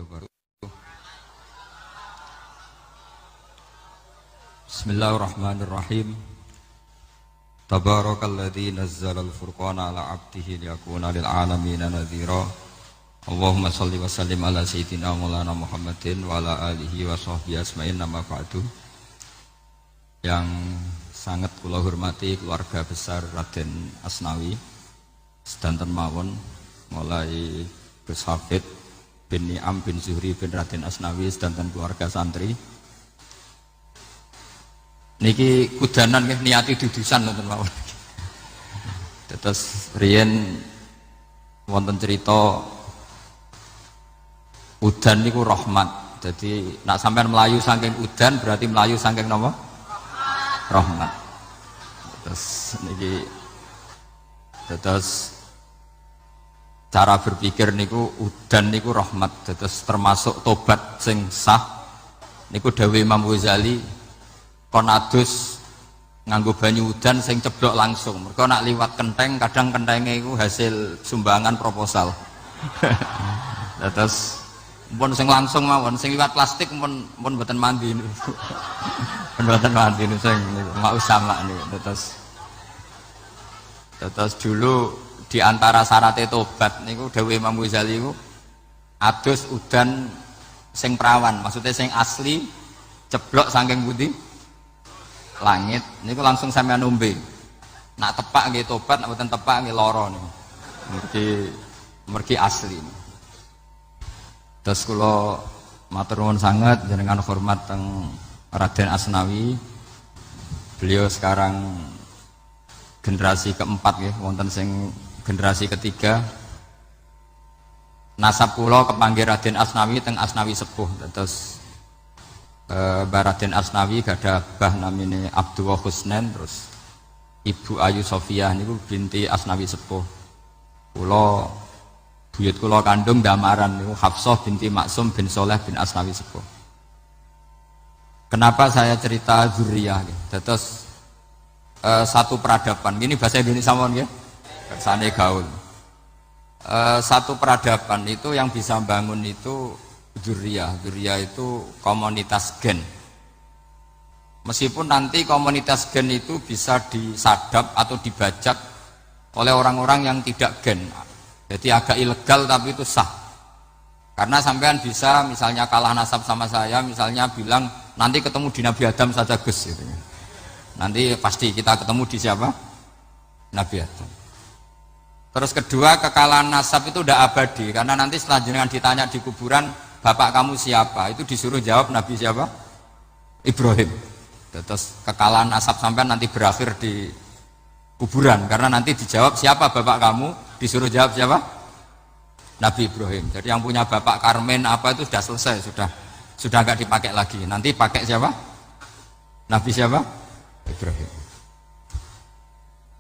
wabarakatuh. Bismillahirrahmanirrahim. Tabarakalladzi nazzalal furqana ala 'abdihi liyakuna lil 'alamin nadhira. Allahumma shalli wa sallim ala sayyidina Maulana Muhammadin wa ala alihi wa sahbihi asma'in nama ba'du. Yang sangat kula hormati keluarga besar Raden Asnawi sedanten mawon, mulai Gus Hafid bin Ni'am bin Zuhri bin Raden Asnawi sedanten keluarga santri. Niki kudanan nggih niati dudusan nonton mawon. Terus riyen wonten cerita udan niku rahmat. Jadi nak sampean melayu saking udan berarti melayu saking napa? Rahmat. Terus niki terus cara berpikir niku udan niku rahmat, terus termasuk tobat sing sah niku dawuh Imam Ghazali kon adus nganggo banyu udan sing ceblok langsung. Mergo nak liwat kenteng kadang kentenge iku hasil sumbangan proposal. Terus pun sing langsung mawon, sing liwat plastik pun mboten mandi niku. Mboten mandi niku sing mau sama niku. Terus dulu di antara syaratnya tobat niku dawuh Imam Ghazali niku adus udan sing perawan, maksudnya sing asli ceblok saking putih langit niku langsung sampean ombe. Nak tepak nggih tobat, nak mboten tepak nggih lara niku. Mergi asli. Terus kula matur nuwun sangat jenengan hormat teng Raden Asnawi. Beliau sekarang generasi keempat ya, wonten sing generasi ketiga. Nasab kula kepanggih Raden Asnawi teng Asnawi sepuh. Terus Mbah Raden Asnawi gadah bah namine Abdullah Husnen, terus Ibu Ayu Sofia niku binti Asnawi sepuh. Kula buyut kula kandung damaran niku Hafsah binti Maksum bin Soleh bin Asnawi sepuh. Kenapa saya cerita zuriyah gitu? Terus satu peradaban, ini bahasa Indonesia mohon ya, kersane gaul. Satu peradaban itu yang bisa bangun itu zuriyah itu komunitas gen. Meskipun nanti komunitas gen itu bisa disadap atau dibajak oleh orang-orang yang tidak gen, jadi agak ilegal tapi itu sah. Karena sampean bisa misalnya kalah nasab sama saya, misalnya bilang nanti ketemu di Nabi Adam saja Gus gitu. Nanti pasti kita ketemu di siapa? Nabi Adam. Terus kedua, kekalahan nasab itu udah abadi, karena nanti setelah jenengan ditanya di kuburan, bapak kamu siapa? Itu disuruh jawab Nabi siapa? Ibrahim. Terus kekalahan nasab sampean nanti berakhir di kuburan, karena nanti dijawab siapa bapak kamu, disuruh jawab siapa? Nabi Ibrahim. Jadi yang punya bapak Karmen apa itu sudah selesai, sudah nggak dipakai lagi. Nanti pakai siapa? Nabi siapa? Ibrahim.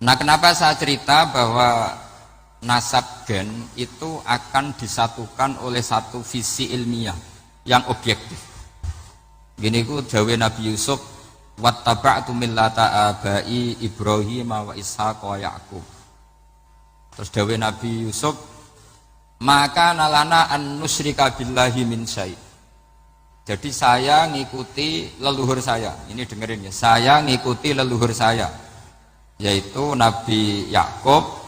Nah, kenapa saya cerita bahwa nasab gen itu akan disatukan oleh satu visi ilmiah yang objektif. Gini ku dawuh Nabi Yusuf, wattaba'tu millata abai Ibrahim wa Ishaq wa Yaqub. Terus dawuh Nabi Yusuf, maka nalana an nusyrika billahi min syai'. Jadi saya ngikuti leluhur saya. Ini dengerin ya, saya ngikuti leluhur saya, yaitu Nabi Yakub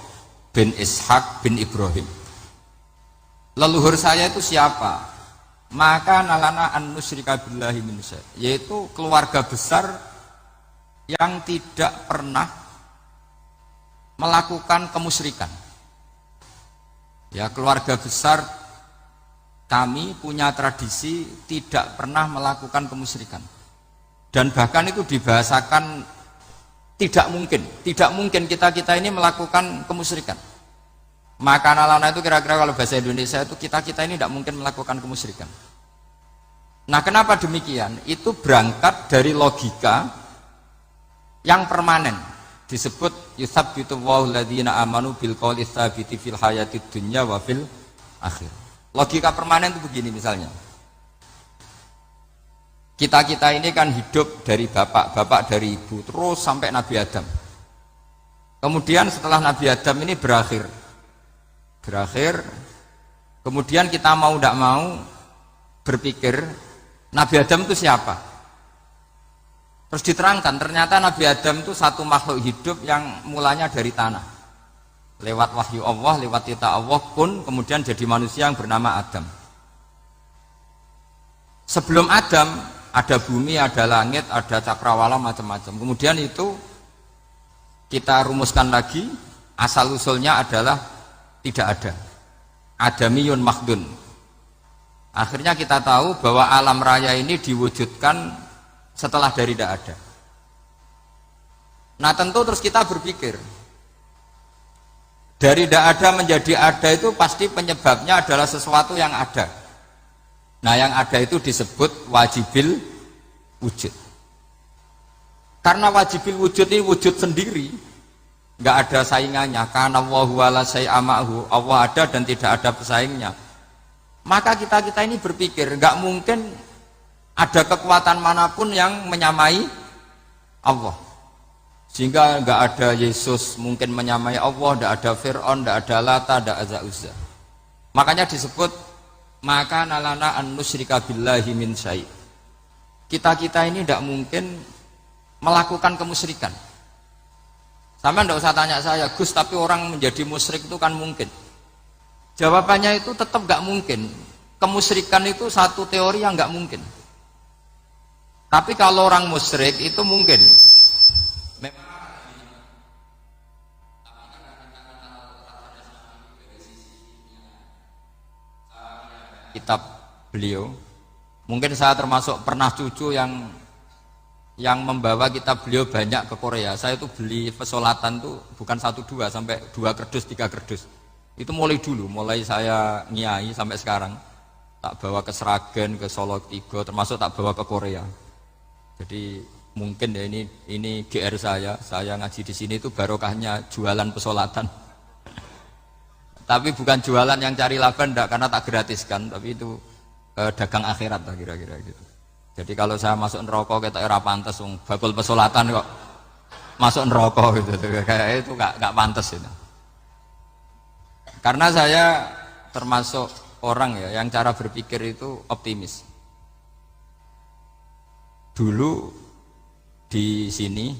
bin Ishak bin Ibrahim. Leluhur saya itu siapa? Maka nalana an nusyrika billahi min syai', yaitu keluarga besar yang tidak pernah melakukan kemusyrikan. Ya, keluarga besar kami punya tradisi tidak pernah melakukan kemusyrikan. Dan bahkan itu dibahasakan tidak mungkin kita ini melakukan kemusyrikan. Maka nalana itu kira-kira kalau bahasa Indonesia itu kita ini tidak mungkin melakukan kemusyrikan. Nah, kenapa demikian? Itu berangkat dari logika yang permanen. Disebut yusabbitu Allahu alladziina aamanu bil qouli tsabiti fil hayatid dunya wa fil akhir. Logika permanen itu begini misalnya. Kita ini kan hidup dari bapak dari ibu terus sampai Nabi Adam. Kemudian setelah Nabi Adam ini berakhir, kemudian kita mau tidak mau berpikir Nabi Adam itu siapa. Terus diterangkan ternyata Nabi Adam itu satu makhluk hidup yang mulanya dari tanah. Lewat wahyu Allah, lewat titah Allah pun kemudian jadi manusia yang bernama Adam. Sebelum Adam ada bumi, ada langit, ada cakrawala macam-macam. Kemudian itu kita rumuskan lagi, asal usulnya adalah tidak ada. Adamiyun makhdun. Akhirnya kita tahu bahwa alam raya ini diwujudkan setelah dari tidak ada. Nah tentu terus kita berpikir, dari tidak ada menjadi ada itu pasti penyebabnya adalah sesuatu yang ada. Nah yang ada itu disebut wajibil wujud. Karena wajibil wujud ini wujud sendiri, nggak ada saingannya. Karena Allahu wala syai'amahu, Allah ada dan tidak ada pesaingnya. Maka kita ini berpikir nggak mungkin ada kekuatan manapun yang menyamai Allah. Sehingga nggak ada Yesus mungkin menyamai Allah, nggak ada Fir'aun, nggak ada Lata, nggak ada Uzza. Makanya disebut maka nalana an nusyrika billahi min syai'. Kita ini tidak mungkin melakukan kemusyrikan. Sama tidak usah tanya saya, Gus, tapi orang menjadi musyrik itu kan mungkin. Jawabannya itu tetap nggak mungkin. Kemusyrikan itu satu teori yang nggak mungkin. Tapi kalau orang musyrik itu mungkin. Kitab beliau, mungkin saya termasuk pernah cucu yang membawa kitab beliau banyak ke Korea. Saya itu beli pesolatan tuh bukan 1-2 sampai 2 kerdus 3 kerdus. Itu mulai dulu, mulai saya ngiai sampai sekarang tak bawa ke Sragen, ke Solo 3, termasuk tak bawa ke Korea. Jadi mungkin ya ini GR saya ngaji di sini itu barokahnya jualan pesolatan. Tapi bukan jualan yang cari laba enggak, karena tak gratiskan, tapi itu dagang akhirat lah kira-kira gitu. Jadi kalau saya masuk neraka kita era pantas bakul pesolatan kok masuk neraka gitu. Kayak itu enggak pantas itu. Karena saya termasuk orang ya yang cara berpikir itu optimis. Dulu di sini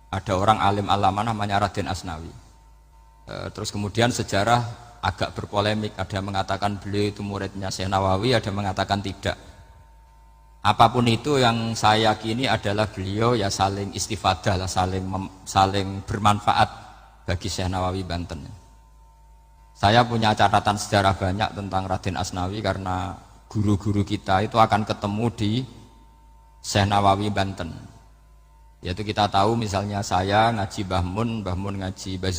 ada orang alim alama namanya Raden Asnawi. Terus kemudian sejarah agak berpolemik, ada yang mengatakan beliau itu muridnya Syekh Nawawi, ada yang mengatakan tidak. Apapun itu yang saya yakini adalah beliau ya saling istifadah lah, saling bermanfaat bagi Syekh Nawawi Banten. Saya punya catatan sejarah banyak tentang Raden Asnawi karena guru-guru kita itu akan ketemu di Syekh Nawawi Banten. Yaitu kita tahu misalnya saya ngaji Mbah Mun ngaji Mbah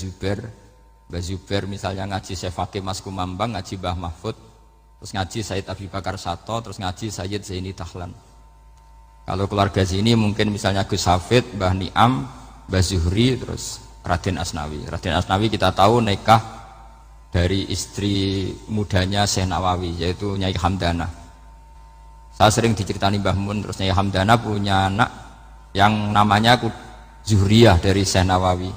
Zubair misalnya ngaji Syekh Fakih Mas Kumambang, ngaji Mbah Mahfud, terus ngaji Sayyid Abi Bakar Sato, terus ngaji Sayyid Zaini Tahlan. Kalau keluarga sini mungkin misalnya Gus Hafid, Mbah Niam, Mbah Zuhri, terus Raden Asnawi. Raden Asnawi kita tahu nikah dari istri mudanya Syekh Nawawi, yaitu Nyai Hamdana. Saya sering diceritani Mbah Mun, terus Nyai Hamdana punya anak yang namanya Zuhriyah dari Syekh Nawawi.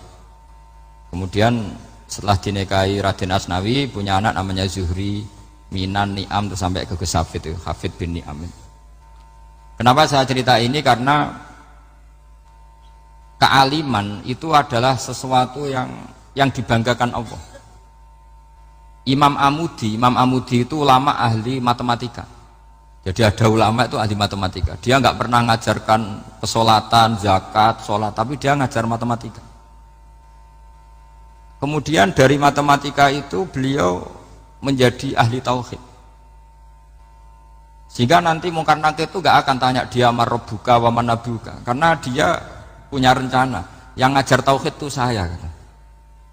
Kemudian setelah dinikahi Raden Asnawi punya anak namanya Zuhri, Minan, Niam, terus sampai ke Gus Hafid itu, Hafid bin Niam. Kenapa saya cerita ini? Karena kealiman itu adalah sesuatu yang dibanggakan Allah. Imam Amudi itu ulama ahli matematika. Jadi ada ulama itu ahli matematika. Dia nggak pernah ngajarkan pesolatan, zakat, sholat, tapi dia ngajar matematika. Kemudian dari matematika itu beliau menjadi ahli tauhid. Sehingga nanti Mungkar Nakir itu gak akan tanya dia marrobuka wa manabuka, karena dia punya rencana. Yang ngajar tauhid itu saya.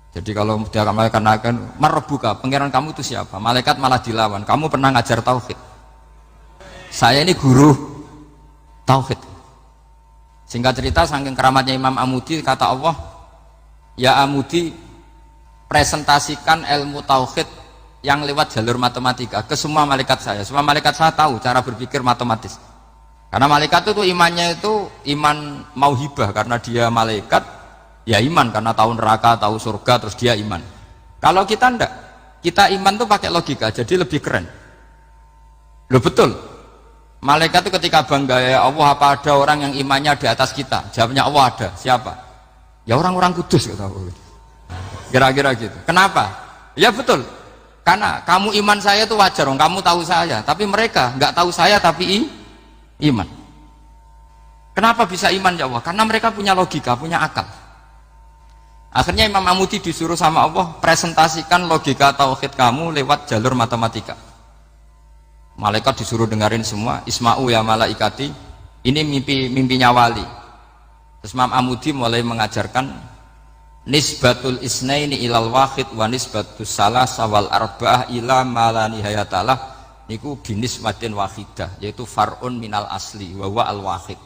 Jadi kalau dia malaikat Nakir, marrobuka, pangeran kamu itu siapa? Malaikat malah dilawan. Kamu pernah ngajar tauhid? Saya ini guru tauhid. Singkat cerita, saking keramatnya Imam Amudi, kata Allah, ya Amudi, presentasikan ilmu tauhid yang lewat jalur matematika ke semua malaikat saya. Semua malaikat saya tahu cara berpikir matematis. Karena malaikat itu imannya itu iman mauhibah, karena dia malaikat ya iman karena tahu neraka, tahu surga, terus dia iman. Kalau kita enggak, kita iman tuh pakai logika, jadi lebih keren. Loh betul, Malaikat itu ketika bangga, ya Allah, apa ada orang yang imannya di atas kita? Jawabnya Allah ada. Siapa? Ya orang-orang kudus, kata Allah. Kira-kira gitu. Kenapa? Ya betul. Karena kamu iman saya itu wajar, kamu tahu saya. Tapi mereka nggak tahu saya tapi iman. Kenapa bisa iman ya Allah? Karena mereka punya logika, punya akal. Akhirnya Imam Amudi disuruh sama Allah presentasikan logika tauhid kamu lewat jalur matematika. Malaikat disuruh dengerin semua, isma'u ya malaikati, ini mimpinya wali. Terus Imam Amudi mulai mengajarkan nisbatul isnaini ilal wahid wa nisbatus salasa wal arba'ah ila ma la nihayatalah niku binisbatin wahidah, yaitu far'un minal asli wa huwa al wahid.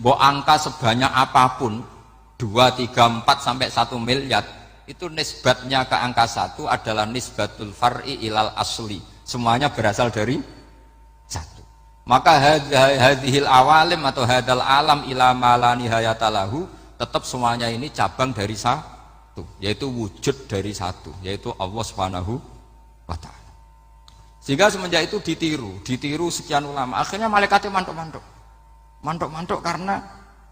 Mbok angka sebanyak apapun 2, 3, 4 sampai 1 miliar itu nisbatnya ke angka 1 adalah nisbatul far'i ilal asli. Semuanya berasal dari 1. Maka hadhil awalim atau hadal alam ila ma la nihayatalahu, tetap semuanya ini cabang dari 1, yaitu wujud dari 1, yaitu Allah Subhanahu wa ta'ala. Sehingga semenjak itu ditiru sekian ulama. Akhirnya malaikatnya mantuk karena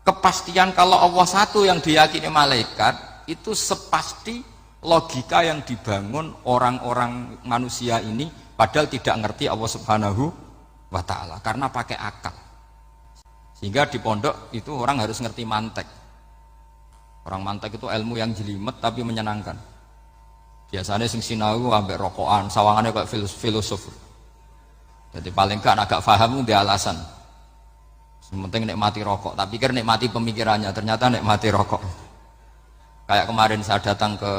kepastian kalau Allah 1 yang diyakini malaikat itu sepasti logika yang dibangun orang-orang manusia ini, padahal tidak ngerti Allah Subhanahu wa ta'ala karena pakai akal. Sehingga di pondok itu orang harus ngerti mantek. Orang mantek itu ilmu yang jelimet tapi menyenangkan. Biasanya sing sinau ambek rokokan, sawangannya kayak filosof. Jadi paling gak agak paham dia alasan. Sementing nikmati rokok, tapi pikir nikmati pemikirannya, ternyata nikmati rokok. Kayak kemarin saya datang ke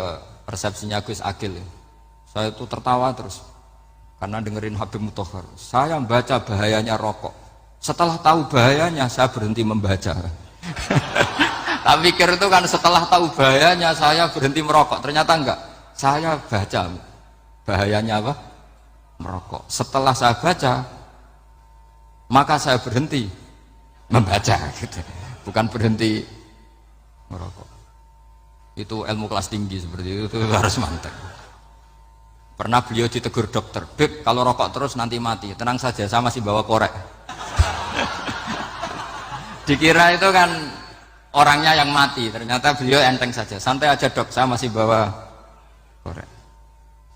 resepsinya Gus Agil, saya itu tertawa terus karena dengerin Habib Mutahar. Saya membaca bahayanya rokok. Setelah tahu bahayanya, saya berhenti membaca. Tak pikir itu kan setelah tahu bahayanya saya berhenti merokok. Ternyata enggak. Saya baca bahayanya apa? Merokok. Setelah saya baca, maka saya berhenti membaca. Gitu. Bukan berhenti merokok. Itu ilmu kelas tinggi seperti itu harus mantap. Pernah beliau ditegur dokter, Beb, kalau rokok terus nanti mati. Tenang saja, saya masih bawa korek. Dikira itu kan orangnya yang mati, ternyata beliau enteng saja. Santai aja dok, saya masih bawa korek.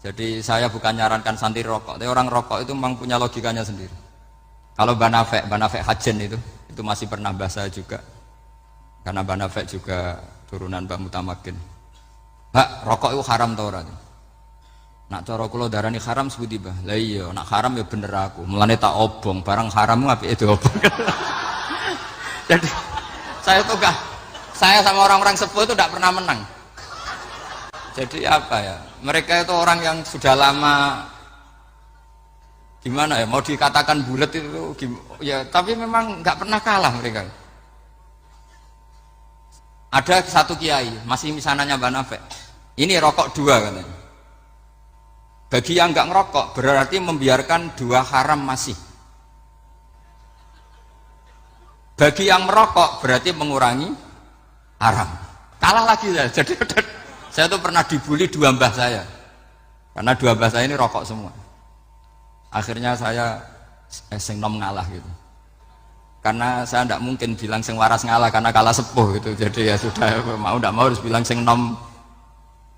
Jadi saya bukan nyarankan santai rokok, tapi orang rokok itu memang punya logikanya sendiri. Kalau Banafek Hajen itu masih pernah bahasa juga. Karena Banafek juga turunan Mbah Mutamakin. Mbak, rokok itu haram tau ora? Nak cara kula darani haram sebuti bah. Lah iya, nak haram ya bener aku. Mulane tak obong, barang haram apike diobong. Jadi saya sama orang-orang sepuh itu tidak pernah menang. Jadi apa ya? Mereka itu orang yang sudah lama gimana ya? Mau dikatakan bulat itu ya, tapi memang nggak pernah kalah mereka. Ada satu kiai, masih misananya Banafek. Ini rokok 2 katanya. Bagi yang nggak ngerokok berarti membiarkan 2 haram masih. Bagi yang merokok berarti mengurangi haram. Kalah lagi ya. Jadi saya tuh pernah dibully 2 mbah saya. Karena 2 mbah saya ini rokok semua. Akhirnya saya sing nom ngalah gitu. Karena saya tidak mungkin bilang sing waras ngalah karena kalah sepuh gitu. Jadi ya sudah, mau tidak mau harus bilang sing nom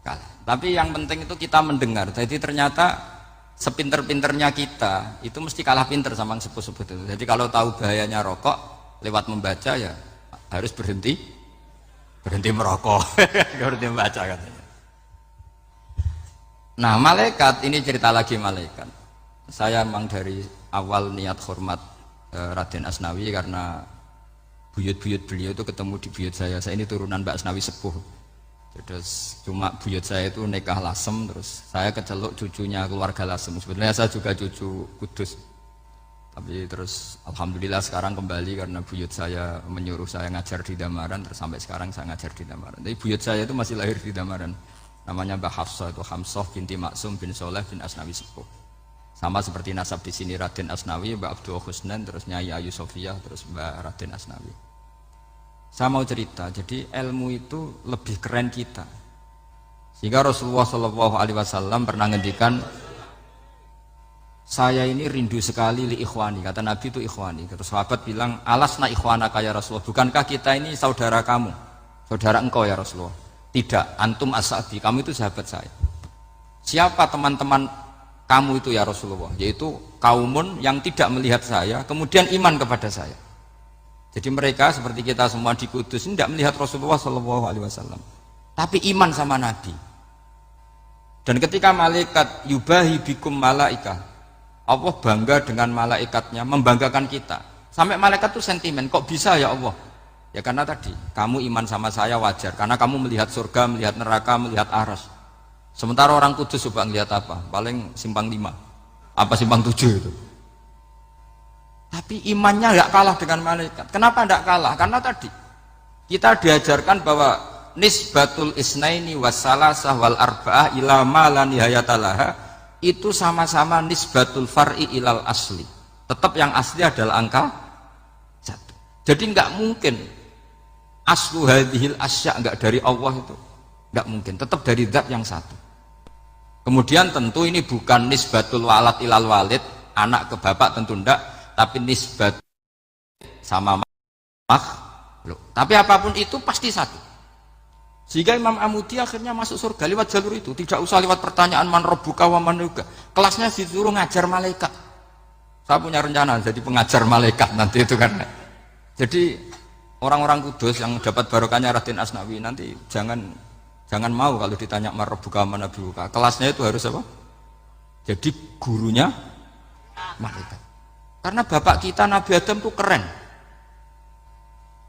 kalah. Tapi yang penting itu kita mendengar. Jadi ternyata sepinter-pinternya kita itu mesti kalah pinter sama yang sepuh-sepuh itu. Jadi kalau tahu bahayanya rokok lewat membaca ya harus berhenti merokok. Berhenti membaca katanya. Nah malaikat ini cerita lagi malaikat. Saya memang dari awal niat hormat Raden Asnawi karena buyut-buyut beliau itu ketemu di buyut saya. Saya ini turunan Mbak Asnawi sepuh. Terus cuma buyut saya itu nikah Lasem, terus saya keceluk cucunya keluarga Lasem. Sebenarnya saya juga cucu Kudus, tapi terus alhamdulillah sekarang kembali karena buyut saya menyuruh saya ngajar di Damaran, terus sampai sekarang saya ngajar di Damaran. Tapi buyut saya itu masih lahir di Damaran, namanya Mbah Hafsah, itu Hamsah binti Maksum bin Soleh bin Asnawi Sepuh. Sama seperti nasab di sini Raden Asnawi, Mbak Abdul Husnan, terus Nyai Ayu Sofiyah, terus Mbak Raden Asnawi. Saya mau cerita, jadi ilmu itu lebih keren kita. Sehingga Rasulullah SAW pernah ngendikan, saya ini rindu sekali li ikhwani, kata Nabi itu ikhwani. Kata sahabat bilang, alasna ikhwanaka ya Rasulullah, bukankah kita ini saudara kamu, saudara engkau ya Rasulullah? Tidak, antum ashabi, kamu itu sahabat saya. Siapa teman-teman kamu itu ya Rasulullah? Yaitu kaumun yang tidak melihat saya kemudian iman kepada saya. Jadi mereka seperti kita semua di Kudus ini tidak melihat Rasulullah SAW, tapi iman sama Nabi. Dan ketika malaikat yubahi bikum malaika, Allah bangga dengan malaikatnya, membanggakan kita. Sampai malaikat itu sentimen, kok bisa ya Allah? Ya karena tadi, kamu iman sama saya wajar. Karena kamu melihat surga, melihat neraka, melihat aras. Sementara orang Kudus coba ngelihat apa? Paling simpang 5. Apa simpang 7 itu? Tapi imannya nggak kalah dengan malaikat. Kenapa nggak kalah? Karena tadi, kita diajarkan bahwa nisbatul isnaini wassalasah wal arba'ah ila ma la nihayatalaha itu sama-sama nisbatul far'i ilal asli. Tetap yang asli adalah angka 1. Jadi nggak mungkin aslu hadhil asya nggak dari Allah itu, nggak mungkin. Tetap dari zat yang satu. Kemudian tentu ini bukan nisbatul walad ilal walid, anak ke bapak tentu enggak, tapi nisbat sama makhluk. Tapi apapun itu pasti satu. Sehingga Imam Amudi akhirnya masuk surga lewat jalur itu, tidak usah lewat pertanyaan man rabbuka wa man yuga. Kelasnya disuruh ngajar malaikat. Saya punya rencana jadi pengajar malaikat nanti itu kan. Jadi orang-orang Kudus yang dapat barokahnya Raden Asnawi nanti jangan mau kalau ditanya man rabbuka wa man yuga. Kelasnya itu harus apa? Jadi gurunya malaikat. Karena bapak kita Nabi Adam itu keren.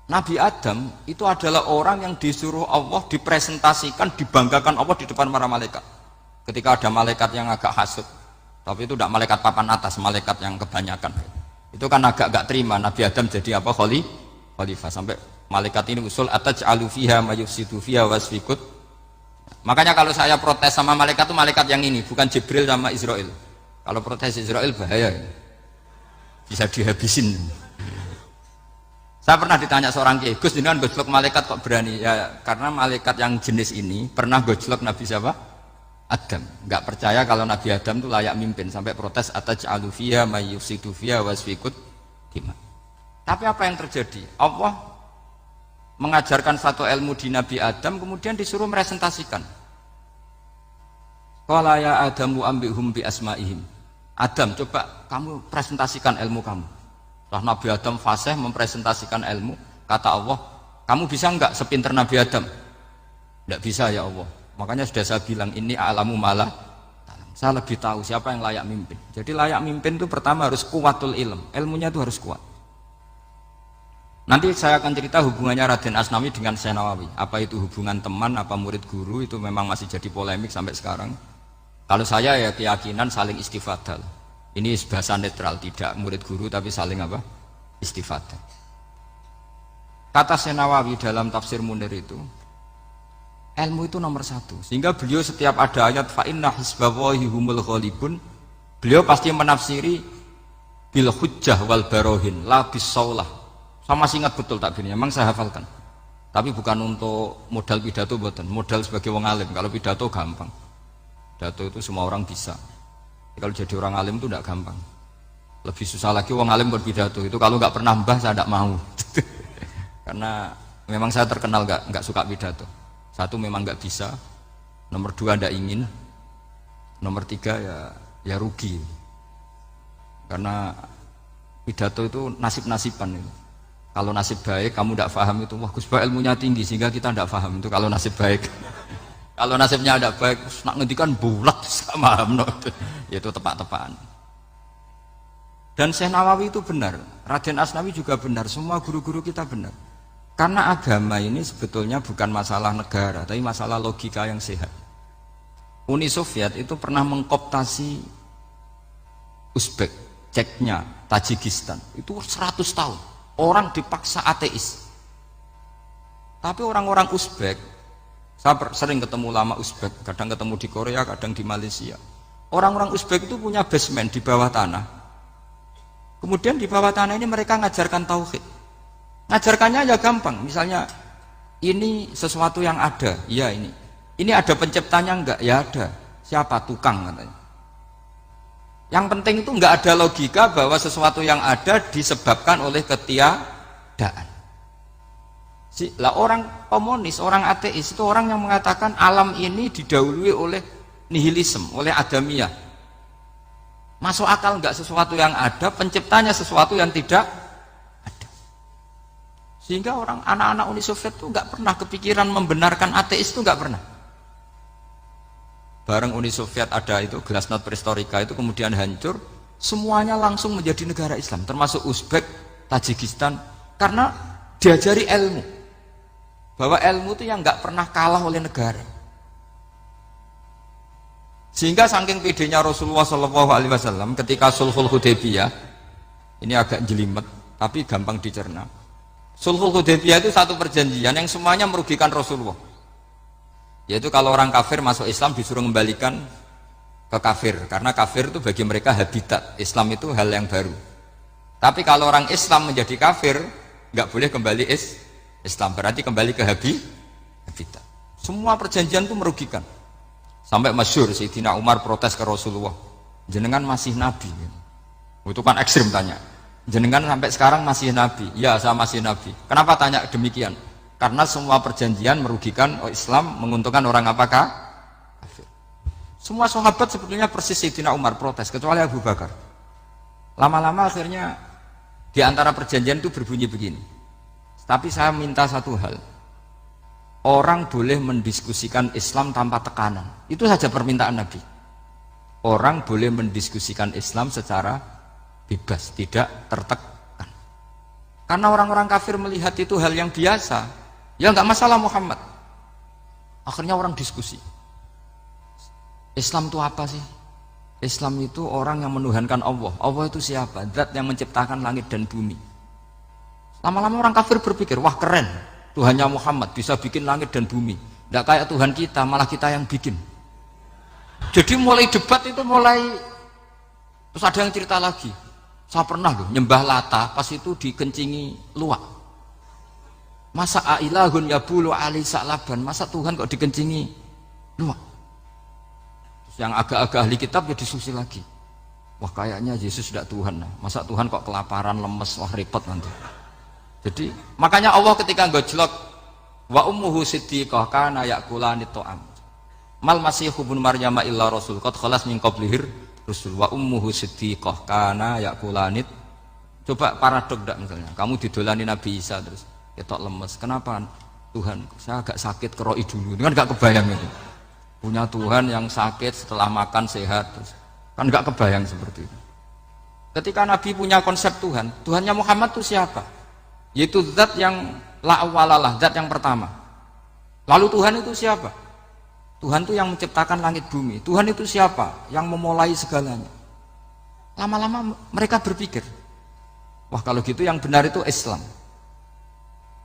Nabi Adam itu adalah orang yang disuruh Allah dipresentasikan, dibanggakan Allah di depan para malaikat. Ketika ada malaikat yang agak hasut, tapi itu tidak malaikat papan atas, malaikat yang kebanyakan. Itu kan agak terima Nabi Adam jadi apa? Khalifah. Sampai malaikat ini usul ataj'alu fiha ma yufsidu fiha wasfikut. Makanya kalau saya protes sama malaikat itu malaikat yang ini, bukan Jibril sama Israel. Kalau protes Israel bahaya. Bisa dihabisin. Saya pernah ditanya seorang kiai, Gus jenengan gojlok malaikat kok berani? Ya karena malaikat yang jenis ini pernah gojlok Nabi siapa? Adam. Enggak percaya kalau Nabi Adam itu layak mimpin, sampai protes ataj'alu fiha may yufsidu fiha wasfikut dima. Tapi apa yang terjadi? Allah mengajarkan satu ilmu di Nabi Adam, kemudian disuruh meresentasikan. Qala ya Adamu ambihum bi asma'ihim. Adam, coba kamu presentasikan ilmu kamu. Setelah Nabi Adam fasih mempresentasikan ilmu, kata Allah, kamu bisa enggak sepinter Nabi Adam? Enggak bisa ya Allah. Makanya sudah saya bilang, ini a'lamu malah. Saya lebih tahu siapa yang layak mimpin. Jadi layak mimpin itu pertama harus kuwatul ilm. Ilmunya itu harus kuat. Nanti saya akan cerita hubungannya Raden Asnawi dengan Syekh Nawawi. Apa itu hubungan teman, apa murid guru, itu memang masih jadi polemik sampai sekarang. Kalau saya ya keyakinan saling istifadal. Ini bahasa netral, tidak murid guru tapi saling apa? Istifadah. Kata Syekh Nawawi dalam tafsir Munir itu, ilmu itu nomor 1. Sehingga beliau setiap ada ayat fa inna hizballahi humul ghalibun, beliau pasti menafsiri bil hujjah wal barohin la bis saulah. Saya masih ingat betul takbirnya, memang saya hafalkan. Tapi bukan untuk modal pidato, bukan modal sebagai wong alim. Kalau pidato gampang. Pidato itu semua orang bisa. Kalau jadi orang alim itu tidak gampang. Lebih susah lagi wong alim berpidato. Itu kalau nggak pernah mbah saya tidak mau. Karena memang saya terkenal nggak suka pidato. 1 memang nggak bisa. Nomor 2 tidak ingin. Nomor 3 ya rugi. Karena pidato itu nasib-nasiban itu. Kalau nasib baik kamu tidak paham itu, wah Gus Ba ilmunya tinggi sehingga kita tidak paham itu kalau nasib baik. Kalau nasibnya ada baik, nak ngendikan bulat sama itu tepak-tepakan. Dan Syekh Nawawi itu benar, Raden Asnawi juga benar, semua guru-guru kita benar. Karena agama ini sebetulnya bukan masalah negara, tapi masalah logika yang sehat. Uni Soviet itu pernah mengkooptasi Uzbek, Ceknya, Tajikistan. Itu 100 tahun. Orang dipaksa ateis. Tapi orang-orang Uzbek, saya sering ketemu ulama Uzbek, kadang ketemu di Korea, kadang di Malaysia. Orang-orang Uzbek itu punya basement di bawah tanah. Kemudian di bawah tanah ini mereka ngajarkan tauhid. Ngajarkannya ya gampang. Misalnya ini sesuatu yang ada, ya ini. Ini ada penciptanya enggak? Ya ada. Siapa? Tukang katanya. Yang penting itu nggak ada logika bahwa sesuatu yang ada disebabkan oleh ketiadaan. Lah orang komunis, orang ateis itu orang yang mengatakan alam ini didahului oleh nihilisme, oleh adamiyah. Masuk akal nggak sesuatu yang ada, penciptanya sesuatu yang tidak ada. Sehingga orang anak-anak Uni Soviet itu nggak pernah kepikiran membenarkan ateis, itu nggak pernah. Bareng Uni Soviet ada itu Glasnost Perestroika itu kemudian hancur, semuanya langsung menjadi negara Islam, termasuk Uzbek, Tajikistan, karena diajari ilmu, bahwa ilmu itu yang nggak pernah kalah oleh negara. Sehingga saking pedenya Rasulullah SAW ketika Sulhul Hudaybiyah, ini agak jelimet tapi gampang dicerna. Sulhul Hudaybiyah itu satu perjanjian yang semuanya merugikan Rasulullah. Yaitu kalau orang kafir masuk Islam disuruh kembalikan ke kafir, karena kafir itu bagi mereka habitat, Islam itu hal yang baru. Tapi kalau orang Islam menjadi kafir, nggak boleh kembali Islam, berarti kembali ke habitat. Semua perjanjian itu merugikan. Sampai masyhur Sayyidina Umar protes ke Rasulullah, jenengan masih nabi. Itu kan ekstrim tanya, jenengan sampai sekarang masih nabi? Ya, saya masih nabi. Kenapa tanya demikian? Karena semua perjanjian merugikan Islam, menguntungkan orang apakah? Kafir. Semua sahabat sebetulnya persis Sayyidina Umar protes, kecuali Abu Bakar. Lama-lama akhirnya di antara perjanjian itu berbunyi begini. Tapi saya minta satu hal, orang boleh mendiskusikan Islam tanpa tekanan. Itu saja permintaan Nabi. Orang boleh mendiskusikan Islam secara bebas, tidak tertekan. Karena orang-orang kafir melihat itu hal yang biasa. Ya nggak masalah Muhammad. Akhirnya orang diskusi. Islam itu apa sih? Islam itu orang yang menuhankan Allah. Allah itu siapa? Zat yang menciptakan langit dan bumi. Lama-lama orang kafir berpikir, wah keren, Tuhannya Muhammad bisa bikin langit dan bumi. Nggak kayak Tuhan kita, malah kita yang bikin. Jadi mulai debat itu terus ada yang cerita lagi. Saya pernah loh nyembah Lata, pas itu dikencingi luwak. Masa ailahun yabulu ali sa'laban, masa Tuhan kok dikencingi luwak? Terus yang agak-agak ahli kitab ya diskusi lagi. Wah kayaknya Yesus tidak Tuhan. Masa Tuhan kok kelaparan, lemes, wah repot nanti. Jadi makanya Allah ketika gojlok wa ummuhu siddiqah kana yakulani ta'am. Mal masihu ibnu Maryam illa rasul qad khalas min qablihir rusul wa ummuhu siddiqah kana yakulani. Coba paradok enggak misalnya, kamu didolani Nabi Isa terus ketok lemes. Kenapa? Tuhan, saya agak sakit keroi dulu. Itu kan enggak kebayang itu. Punya Tuhan yang sakit setelah makan sehat terus. Kan enggak kebayang seperti itu. Ketika Nabi punya konsep Tuhan, Tuhannya Muhammad itu siapa? Yaitu zat yang la awalalah, zat yang pertama. Lalu Tuhan itu siapa? Tuhan itu yang menciptakan langit bumi. Tuhan itu siapa? Yang memulai segalanya. Lama-lama mereka berpikir, wah kalau gitu yang benar itu Islam.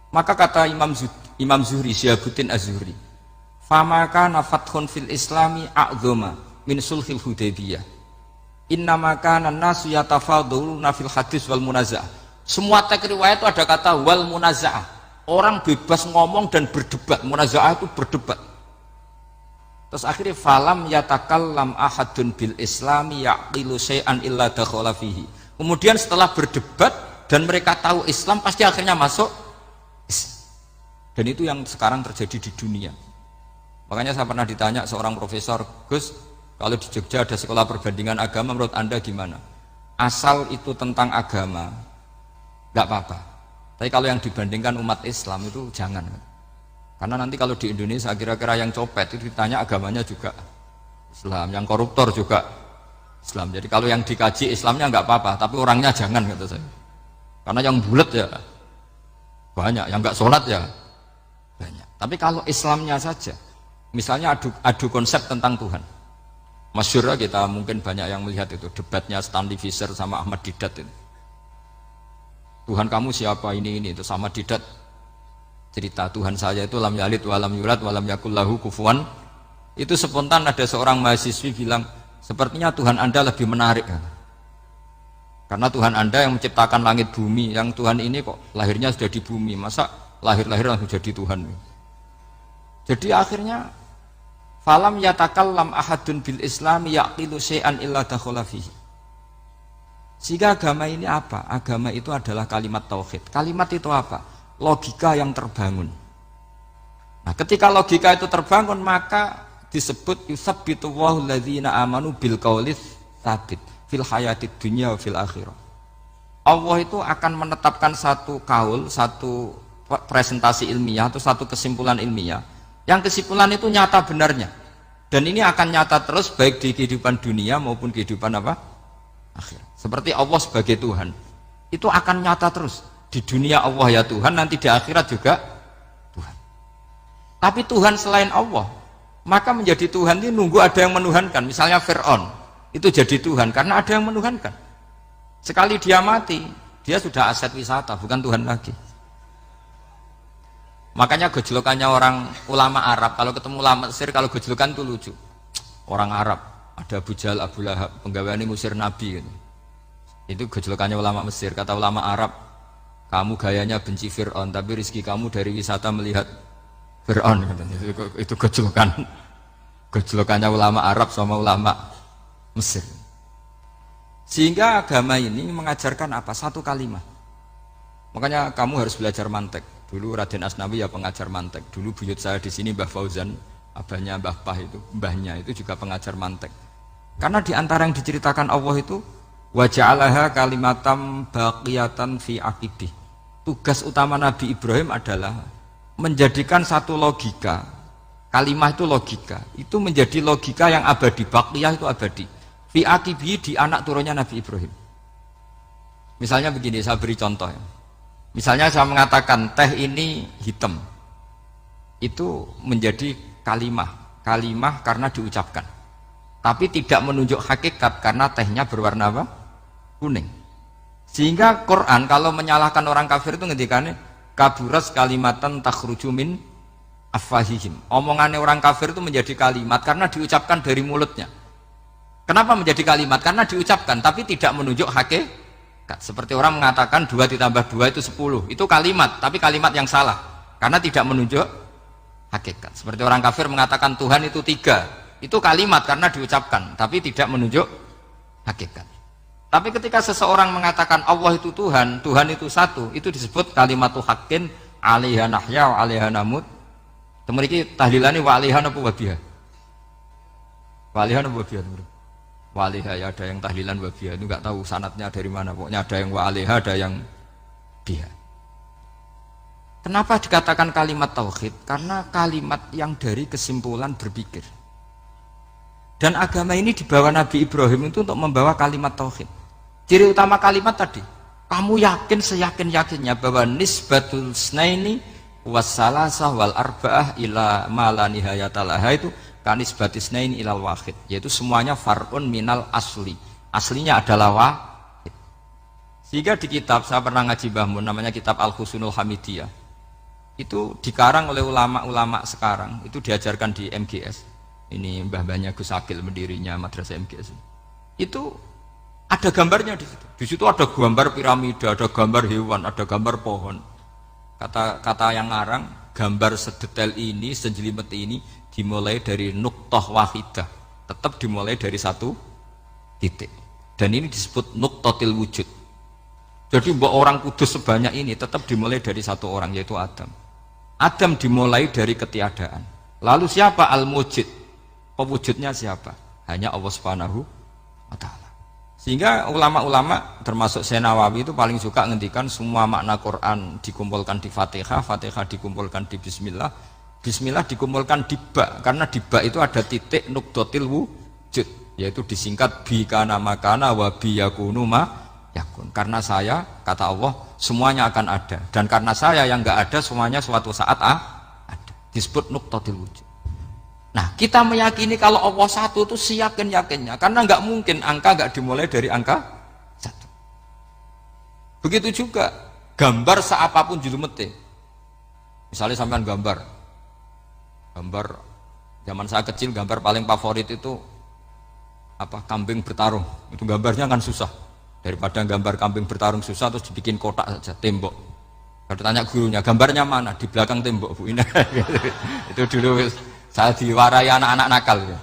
Maka kata Imam Zuhri, Syihabuddin Az-Zuhri, famaka nafathun fil islami a'zoma min sulhil Hudaybiyah. Innama kana an-nasu yatafadhaluna fil hadis wal munaza'ah. Semua teks riwayat itu ada kata wal munaza'ah. Orang bebas ngomong dan berdebat. Munaza'ah itu berdebat. Terus akhirnya falam yatakallam ahadun bil islami yaqilu syai'an illa dakhala fihi. Kemudian setelah berdebat dan mereka tahu Islam, pasti akhirnya masuk. Dan itu yang sekarang terjadi di dunia. Makanya saya pernah ditanya seorang profesor, Gus, kalau di Jogja ada sekolah perbandingan agama, menurut Anda gimana? Asal itu tentang agama, nggak apa-apa. Tapi kalau yang dibandingkan umat Islam itu jangan. Karena nanti kalau di Indonesia kira-kira yang copet itu ditanya agamanya juga Islam, yang koruptor juga Islam. Jadi kalau yang dikaji Islamnya nggak apa-apa, tapi orangnya jangan, kata saya. Karena yang bulat ya banyak, yang nggak sholat ya banyak. Tapi kalau Islamnya saja, misalnya adu konsep tentang Tuhan, masyhur kita mungkin banyak yang melihat itu debatnya Stanley Fischer sama Ahmad Didat itu. Tuhan kamu siapa ini itu sama Didat cerita Tuhan saya itu lam yalid walam yulad walam yakul lahu kufuwan. Itu spontan ada seorang mahasiswi bilang, sepertinya Tuhan Anda lebih menarik. Karena Tuhan Anda yang menciptakan langit bumi, yang Tuhan ini kok lahirnya sudah di bumi, masa lahir-lahir langsung jadi Tuhan. Jadi akhirnya falam yatakallam ahadun bil islami yaqilu syai'an illa dakhala fihi. Sehingga agama ini apa? Agama itu adalah kalimat tauhid. Kalimat itu apa? Logika yang terbangun. Nah, ketika logika itu terbangun, maka disebut yusabbitu Allahu alladzina amanu bil qaulis tsabit fil hayatid dunya wa fil akhirah. Allah itu akan menetapkan satu kaul, satu presentasi ilmiah atau satu kesimpulan ilmiah. Yang kesimpulan itu nyata benarnya. Dan ini akan nyata terus baik di kehidupan dunia maupun kehidupan apa? Akhirat. Seperti Allah sebagai Tuhan. Itu akan nyata terus. Di dunia Allah ya Tuhan, nanti di akhirat juga Tuhan. Tapi Tuhan selain Allah, maka menjadi Tuhan ini nunggu ada yang menuhankan. Misalnya Fir'aun, itu jadi Tuhan karena ada yang menuhankan. Sekali dia mati, dia sudah aset wisata, bukan Tuhan lagi. Makanya gejolokannya orang ulama Arab, kalau ketemu ulama Mesir, kalau gejolokan itu lucu. Orang Arab, ada Abu Jahal, Abu Lahab, penggaweane ngusir Nabi gitu. Itu gejolokannya ulama Mesir. Kata ulama Arab, kamu gayanya benci Fir'aun, tapi rizki kamu dari wisata melihat Fir'aun. Itu gejolokannya ulama Arab sama ulama Mesir. Sehingga agama ini mengajarkan apa? Satu kalimat. Makanya kamu harus belajar mantek. Dulu Raden Asnawi ya pengajar mantek. Dulu buyut saya di sini Mbah Fauzan, abahnya Mbah Pah itu, mbahnya itu juga pengajar mantek. Karena di antara yang diceritakan Allah itu wa ja'alaha kalimatam baqiyatan fi aqibih. Tugas utama Nabi Ibrahim adalah menjadikan satu logika. Kalimah itu logika. Itu menjadi logika yang abadi, baqiyah itu abadi. Fi aqibih di anak turunnya Nabi Ibrahim. Misalnya begini, saya beri contoh ya. Misalnya saya mengatakan teh ini hitam. Itu menjadi kalimah karena diucapkan. Tapi tidak menunjuk hakikat karena tehnya berwarna apa? Kuning. Sehingga Quran kalau menyalahkan orang kafir itu ngendikannya kaburas kalimatan takhruju min afwahihim. Omongannya orang kafir itu menjadi kalimat karena diucapkan dari mulutnya. Kenapa menjadi kalimat? Karena diucapkan tapi tidak menunjuk hakikat. Seperti orang mengatakan 2 ditambah 2 itu 10. Itu kalimat, tapi kalimat yang salah karena tidak menunjuk hakikat. Seperti orang kafir mengatakan Tuhan itu 3. Itu kalimat karena diucapkan tapi tidak menunjuk hakikat. Tapi ketika seseorang mengatakan Allah itu Tuhan, Tuhan itu satu, itu disebut kalimatu haqqin 'alaiha nahya wa 'alaiha namut. Temeriki tahlilane wa 'alaiha napa wa biha? Wa 'alaiha napa wa biha? Wa 'alaiha ya ada yang tahlilan wa biha, itu enggak tahu sanadnya dari mana, pokoknya ada yang wa 'alaiha, ada yang biha. Kenapa dikatakan kalimat tauhid? Karena kalimat yang dari kesimpulan berpikir. Dan agama ini dibawa Nabi Ibrahim itu untuk membawa kalimat tauhid. Ciri utama kalimat tadi, kamu yakin seyakin-yakinnya bahwa nisbatul snaini wassalasah wal arba'ah ila ma la nihayata laha itu kanisbatis snaini ilal wahid, yaitu semuanya far'un minal asli. Aslinya adalah wahid. Sehingga di kitab, saya pernah ngaji Mbah Mun, namanya kitab Al-Husunul Hamidiyah. Itu dikarang oleh ulama-ulama sekarang, itu diajarkan di MGS. Ini mbah-mbahnya Gus Akil pendirinya madrasah MGS. Itu ada gambarnya di situ. Di situ ada gambar piramida, ada gambar hewan, ada gambar pohon. Kata yang ngarang, gambar sedetail ini, sejelimet ini dimulai dari nuktah wahidah. Tetap dimulai dari satu titik. Dan ini disebut nuktatil wujud. Jadi mbok orang kudus sebanyak ini tetap dimulai dari satu orang, yaitu Adam. Adam dimulai dari ketiadaan. Lalu siapa al-mujid? Pewujudnya siapa? Hanya Allah Subhanahu wa ta'ala. Sehingga ulama-ulama termasuk Syekh Nawawi itu paling suka ngendikan semua makna Quran dikumpulkan di Fatihah, Fatihah dikumpulkan di Bismillah, Bismillah dikumpulkan di ba, karena di ba itu ada titik nukdotil wujud, yaitu disingkat bi kana makana wa bi yakunu ma yakun. Karena saya, kata Allah, semuanya akan ada, dan karena saya yang enggak ada semuanya suatu saat ada. Disebut nukdotil wujud. Nah, kita meyakini kalau Allah satu itu seyakin-yakinnya, karena nggak mungkin angka nggak dimulai dari angka satu. Begitu juga gambar seapapun julumete. Misalnya sampean gambar zaman saya kecil, gambar paling favorit itu apa? Kambing bertarung. Itu gambarnya kan susah. Daripada gambar kambing bertarung susah terus dibikin kotak saja, tembok. Kalau tanya gurunya, gambarnya mana? Di belakang tembok, Bu. Ini itu dulu saya diwarai anak-anak nakal ya.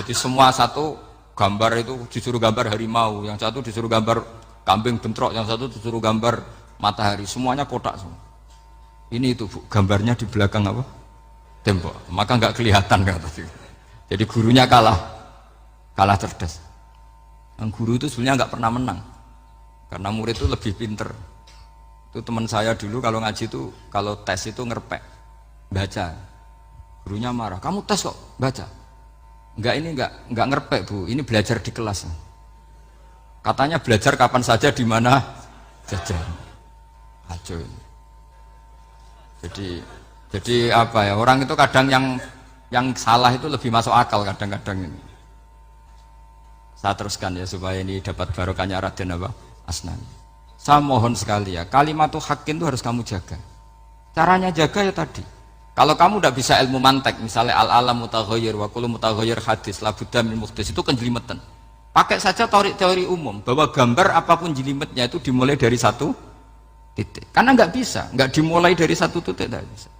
Jadi semua satu gambar itu disuruh gambar harimau, yang satu disuruh gambar kambing bentrok, yang satu disuruh gambar matahari, semuanya kotak semua. Ini itu Bu, gambarnya di belakang apa? Tembok. Maka nggak kelihatan kata. Jadi gurunya kalah cerdas. Yang guru itu sebenarnya nggak pernah menang, karena murid itu lebih pinter. Itu teman saya dulu kalau ngaji itu kalau tes itu ngerpek baca, gurunya marah, kamu tes kok baca? Enggak ngerpek Bu, ini belajar di kelas. Katanya belajar kapan saja di mana saja. Acuh. Jadi apa ya, orang itu kadang yang salah itu lebih masuk akal kadang-kadang ini. Saya teruskan ya supaya ini dapat barokahnya Raden apa? Asnani. Saya mohon sekali ya, kalimatul haqqin itu harus kamu jaga. Caranya jaga ya tadi. Kalau kamu udah bisa ilmu mantek, misalnya al-alam mutaghayyir wa kullu mutaghayyir hadis la budda min muhdits, itu kan jelimetan. Pakai saja teori umum bahwa gambar apapun jelimetnya itu dimulai dari satu titik. Karena nggak dimulai dari satu titik, tidak bisa.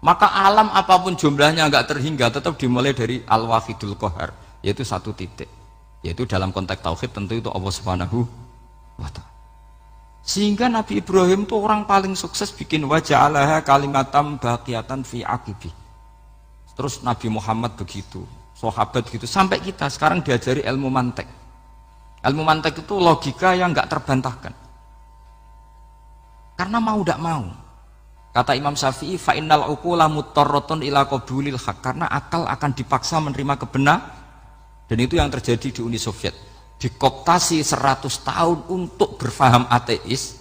Maka alam apapun jumlahnya nggak terhingga, tetap dimulai dari al-wahidul qahar, yaitu satu titik. Yaitu dalam konteks tauhid tentu itu Allah Subhanahu wa ta'ala. Sehingga Nabi Ibrahim itu orang paling sukses bikin waja'alaha kalimatam baqiyatan fi aqibi. Terus Nabi Muhammad begitu, sahabat begitu, sampai kita sekarang diajari ilmu mantek. Ilmu mantek itu logika yang nggak terbantahkan. Karena mau tidak mau. Kata Imam Syafi'i, fa innal uqula muttarratun ila qabulil haq, karena akal akan dipaksa menerima kebenaran. Dan itu yang terjadi di Uni Soviet. Dikooptasi 100 tahun untuk berfaham ateis,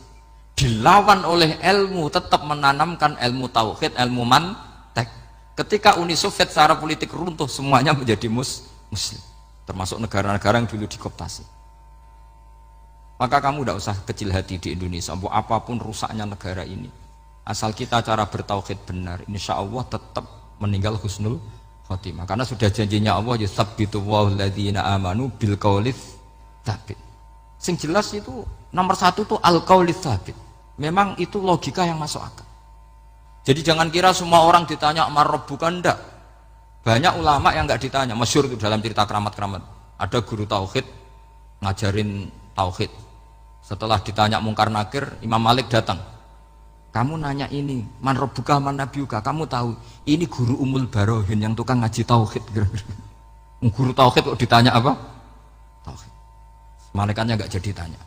dilawan oleh ilmu, tetap menanamkan ilmu tauhid, ilmu mantek. Ketika Uni Soviet secara politik runtuh, semuanya menjadi muslim, termasuk negara-negara yang dulu dikooptasi. Maka kamu tidak usah kecil hati di Indonesia, apapun rusaknya negara ini, asal kita cara bertauhid benar, insya Allah tetap meninggal husnul khotimah. Karena sudah janjinya Allah, yusabbitu walladzina amanu bil qaulits tsabit. Sing jelas itu nomor satu tuh al qaulits tsabit. Memang itu logika yang masuk akal. Jadi jangan kira semua orang ditanya marab, bukan, ndak. Banyak ulama yang nggak ditanya. Masyhur itu dalam cerita keramat-keramat. Ada guru tauhid ngajarin tauhid. Setelah ditanya mungkar nakir, Imam Malik datang. Kamu nanya ini, man rabbuka man nabiyuka, kamu tahu ini guru Umul Barohin yang tukang ngaji tauhid. Guru tauhid kok ditanya apa? Tauhid. Malaikatnya nggak jadi tanya.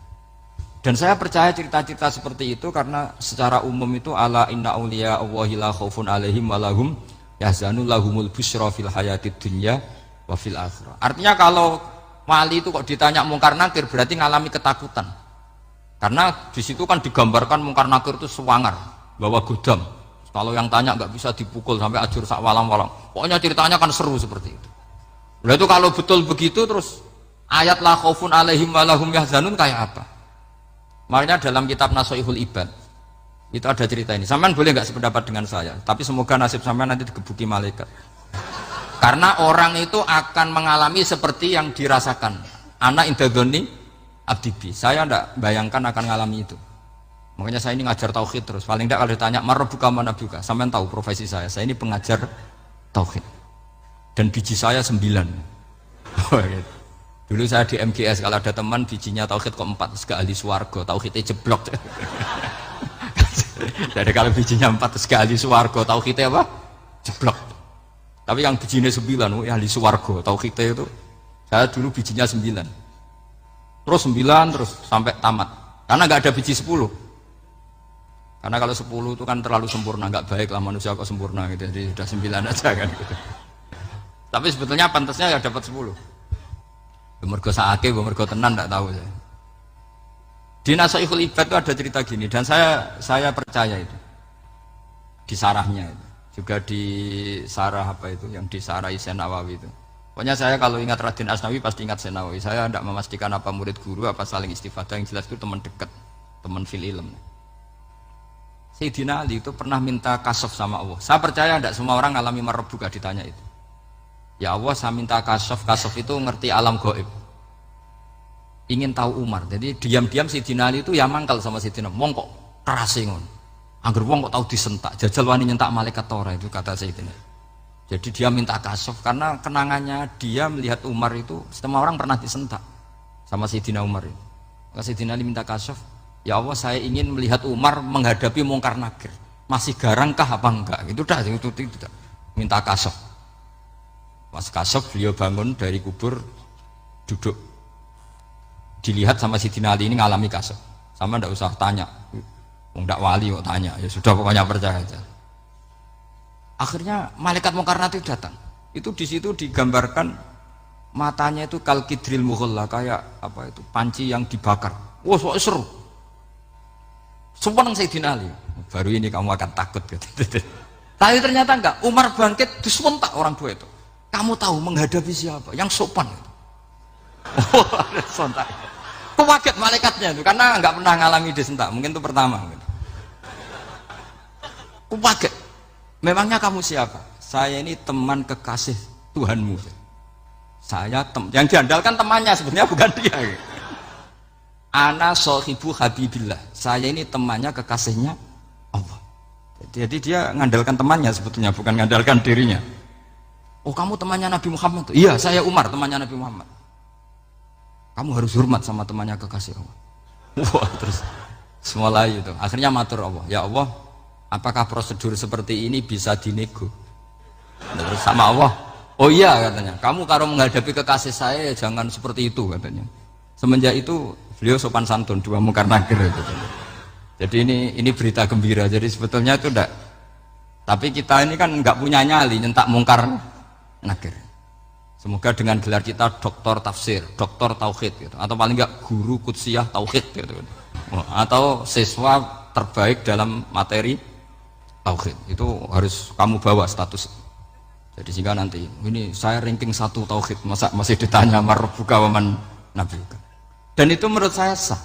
Dan saya percaya cerita-cerita seperti itu karena secara umum itu ala inna auliya Allahi la khaufun alaihim wa lahum yahzanun lahumul busyra fil hayatid dunya wa fil akhirah. Artinya kalau wali itu kok ditanya mungkar nakir berarti ngalami ketakutan. Karena di situ kan digambarkan mungkar nakir itu sewangar, bawa godam. Kalau yang tanya nggak bisa dipukul sampai ajur sak walang-walang. Pokoknya ceritanya kan seru seperti itu. Lalu itu kalau betul begitu terus ayat la khaufun alaihim wa lahum yahzanun kayak apa? Makanya dalam kitab Nashihul Ibad itu ada cerita ini. Sampean boleh nggak sependapat dengan saya, tapi semoga nasib sampean nanti digebuki malaikat. Karena orang itu akan mengalami seperti yang dirasakan. Ana indadzoni abdibi. Saya tidak bayangkan akan mengalami itu. Makanya saya ini ngajar tauhid terus. Paling tidak kalau ditanya marabbuka manabuka, sampean tahu profesi saya. Saya ini pengajar tauhid. Dan biji saya 9. Dulu saya di MGS kalau ada teman bijinya tauhid kok 4, terus ke ahli swarga, tauhidnya jeblok. Jadi kalau bijinya 4 terus ke ahli swarga, tauhidnya apa? Jeblok. Tapi yang bijinya 9, ahli swarga, tauhidnya itu saya dulu bijinya 9. Terus 9 terus sampai tamat. Karena nggak ada biji 10. Karena kalau 10 itu kan terlalu sempurna, nggak baik lah manusia kok sempurna gitu. Jadi sudah 9 aja kan gitu. Tapi sebetulnya pantasnya ya dapat 10. Mergo saake, mergo tenan enggak tahu saya. Di Nashihul Ibad itu ada cerita gini dan saya percaya itu. Di sarahnya itu. Juga di sarah apa itu yang di sarah Syekh Nawawi itu. Pokoknya saya kalau ingat Raden Asnawi pasti ingat Syekh Nawawi. Saya tidak memastikan apa murid guru apa saling istifadah, yang jelas itu teman dekat, teman fil ilm. Sayyidina Ali itu pernah minta kasaf sama Allah. Saya percaya tidak semua orang ngalami marabbuka ditanya itu. Ya Allah, saya minta kasaf itu ngerti alam gaib. Ingin tahu Umar. Jadi diam-diam Sayyidina Ali itu ya mangkal sama Sayyidina. Wong kok kerase ngono. Angger wong kok tahu disentak. Jajal wani nyentak malaikat ora itu kata Sayyidina. Jadi dia minta kasaf karena kenangannya dia melihat Umar itu semua orang pernah disentak sama Sayyidina Umar itu. Sayyidina Ali minta kasyaf, ya Allah saya ingin melihat Umar menghadapi mungkar nakir, masih garangkah apa enggak, itu dah itu minta kasyaf. Pas kasyaf beliau bangun dari kubur, duduk, dilihat sama Sayyidina Ali ini ngalami kasyaf, sama ndak usah tanya, ndak wali kok tanya, ya sudah pokoknya percaya aja. Akhirnya malaikat mungkar nakir datang, itu di situ digambarkan matanya itu kalkidril mughalla, kayak apa itu panci yang dibakar. Wah, so seru. Sumpah Sayyidina Ali, baru ini kamu akan takut gitu. Tapi ternyata enggak, Umar bangkit disuntak orang tua itu. Kamu tahu menghadapi siapa? Yang sopan gitu. Oh, ada sontak. Kok kaget malaikatnya itu karena enggak pernah ngalami disentak, mungkin itu pertama gitu. Kok kaget. Memangnya kamu siapa? Saya ini teman kekasih Tuhanmu. Saya yang diandalkan temannya sebenarnya bukan dia. Ana sohibu habibillah. Saya ini temannya kekasihnya Allah. Jadi dia ngandalkan temannya sebetulnya, bukan ngandalkan dirinya. Oh, kamu temannya Nabi Muhammad? Iya, saya Umar, temannya Nabi Muhammad. Kamu harus hormat sama temannya kekasih Allah. Wah, terus mulai itu. Akhirnya matur Allah, ya Allah, apakah prosedur seperti ini bisa dinego? Terus sama Allah, oh iya katanya, kamu kalau menghadapi kekasih saya ya jangan seperti itu katanya. Semenjak itu beliau sopan santun, dua mungkar nakir gitu. Jadi ini berita gembira. Jadi sebetulnya itu enggak. Tapi kita ini kan enggak punya nyali nyentak mungkar nakir. Semoga dengan gelar kita doktor tafsir, doktor tauhid gitu, atau paling enggak guru kudsiyah tauhid gitu. Atau siswa terbaik dalam materi tauhid. Itu harus kamu bawa status. Jadi sehingga nanti ini saya ranking 1 tauhid, masa masih ditanya marbuka waman nabiuka. Dan itu menurut saya sah.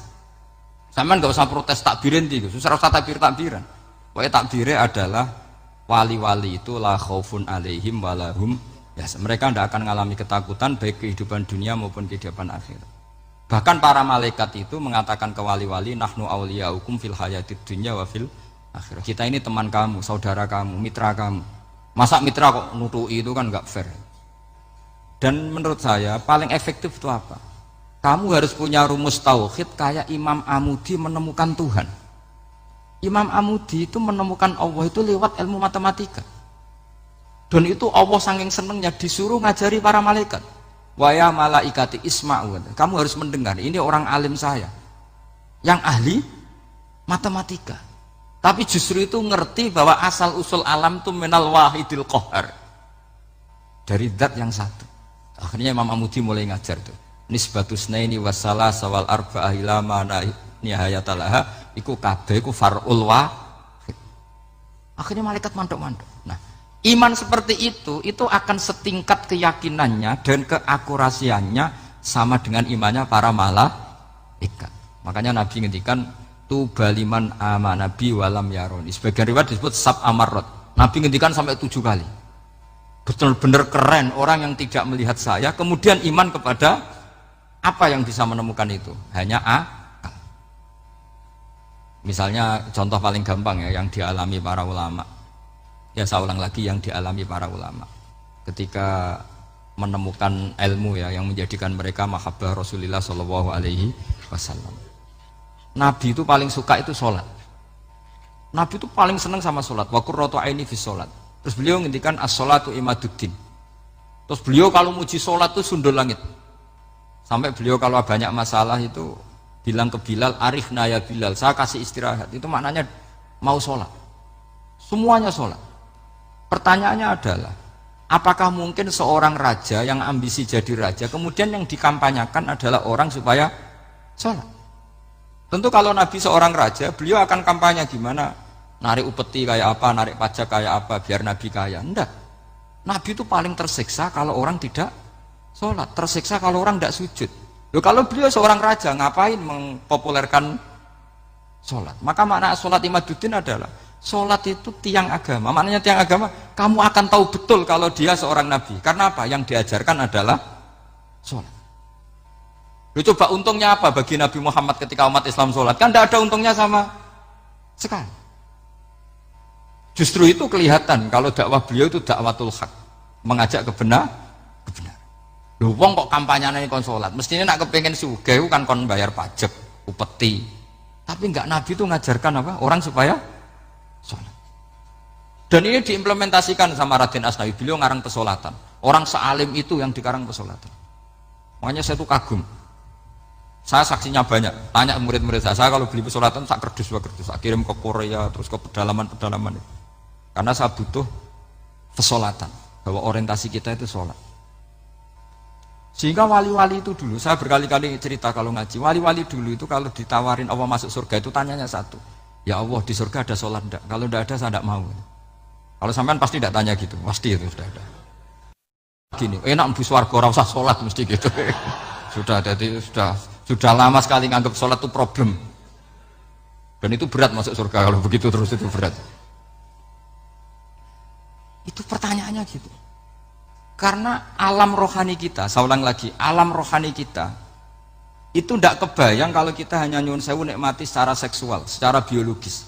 Sama nggak usah protes takbirin gitu, susah usah takbiran. Pokoknya takbirnya adalah wali-wali itu la khaufun alaihim walahum ya, mereka tidak akan mengalami ketakutan baik kehidupan dunia maupun kehidupan akhirat. Bahkan para malaikat itu mengatakan ke wali-wali nahnu awliyaukum fil hayatid dunya wa fil akhirah. Kita ini teman kamu, saudara kamu, mitra kamu. Masa mitra kok nutui itu kan nggak fair. Dan menurut saya paling efektif itu apa? Kamu harus punya rumus tauhid kayak Imam Amudi menemukan Tuhan. Imam Amudi itu menemukan Allah itu lewat ilmu matematika. Dan itu Allah saking senengnya disuruh ngajari para malaikat. Wa ya malaikati isma'u. Kamu harus mendengar, ini orang alim saya yang ahli matematika. Tapi justru itu ngerti bahwa asal usul alam itu minal wahidil qahar, dari zat yang satu. Akhirnya Imam Amudi mulai ngajar tuh nisbatus naini wassalah sawal arba'ah ila ma nihayatalaha iku kabeh iku far'ul wahid. Akhirnya malaikat mantuk-mantuk. Nah, iman seperti itu akan setingkat keyakinannya dan keakurasiannya sama dengan imannya para malaikat. Makanya Nabi ngendikan tu baliman amanabi walam yaroni. Sebagian riwayat disebut sab amarot. Nabi ngendikan sampai 7 kali. Benar-benar keren orang yang tidak melihat saya kemudian iman kepada apa yang bisa menemukan itu? Hanya akal. Misalnya contoh paling gampang ya yang dialami para ulama. Ya saya ulang lagi, yang dialami para ulama ketika menemukan ilmu ya yang menjadikan mereka mahabbah Rasulullah Shallallahu Alaihi Wasallam. Nabi itu paling suka itu sholat. Nabi itu paling senang sama sholat. Wa qurratu aini fi sholat. Terus beliau ngendikan as-sholatu imaduddin. Terus beliau kalau muji sholat itu sundul langit. Sampai beliau kalau banyak masalah itu bilang ke Bilal, arifna ya Bilal, saya kasih istirahat. Itu maknanya mau sholat. Semuanya sholat. Pertanyaannya adalah, apakah mungkin seorang raja yang ambisi jadi raja kemudian yang dikampanyakan adalah orang supaya sholat? Tentu kalau Nabi seorang raja, beliau akan kampanye gimana? Narik upeti kayak apa, narik pajak kayak apa, biar Nabi kaya. Enggak. Nabi itu paling tersiksa kalau orang tidak sholat, tersiksa kalau orang tidak sujud. Loh, kalau beliau seorang raja, ngapain mempopulerkan sholat? Maka makna sholat imaduddin adalah sholat itu tiang agama. Maknanya tiang agama, kamu akan tahu betul kalau dia seorang Nabi. Karena apa? Yang diajarkan adalah sholat. Loh, coba untungnya apa bagi Nabi Muhammad ketika umat Islam sholat? Kan tidak ada untungnya sama sekali. Justru itu kelihatan kalau dakwah beliau itu dakwatul haq, mengajak kebenaran. Loh, wong kok kampanyane kon sholat? Mestinya nak kepengen sugih kan kon bayar pajak. upeti. Tapi enggak, Nabi itu ngajarkan apa? Orang supaya sholat. Dan ini diimplementasikan sama Raden Asnawi. Beliau ngarang pesolatan. Orang sealim itu yang dikarang pesolatan. Makanya saya tuh kagum. Saya saksinya banyak. Tanya murid-murid saya kalau beli pesolatan tak kerdus, saya kirim ke Korea, terus ke pedalaman-pedalaman itu. Karena saya butuh pesolatan, bahwa orientasi kita itu sholat. Sehingga wali-wali itu dulu, saya berkali-kali cerita kalau ngaji, wali-wali dulu itu kalau ditawarin Allah masuk surga itu tanyanya satu, ya Allah di surga ada sholat enggak? Kalau enggak ada saya enggak mau. Kalau sampean pasti enggak tanya gitu, pasti itu sudah ada. Gini, enak mbus warga ora usah sholat mesti gitu. Sudah lama sekali nganggap sholat itu problem. Dan itu berat masuk surga kalau begitu terus, itu berat. Itu pertanyaannya gitu. Karena alam rohani kita, saya ulang lagi, alam rohani kita itu tidak kebayang kalau kita hanya nyuwun sewu nikmati secara seksual, secara biologis.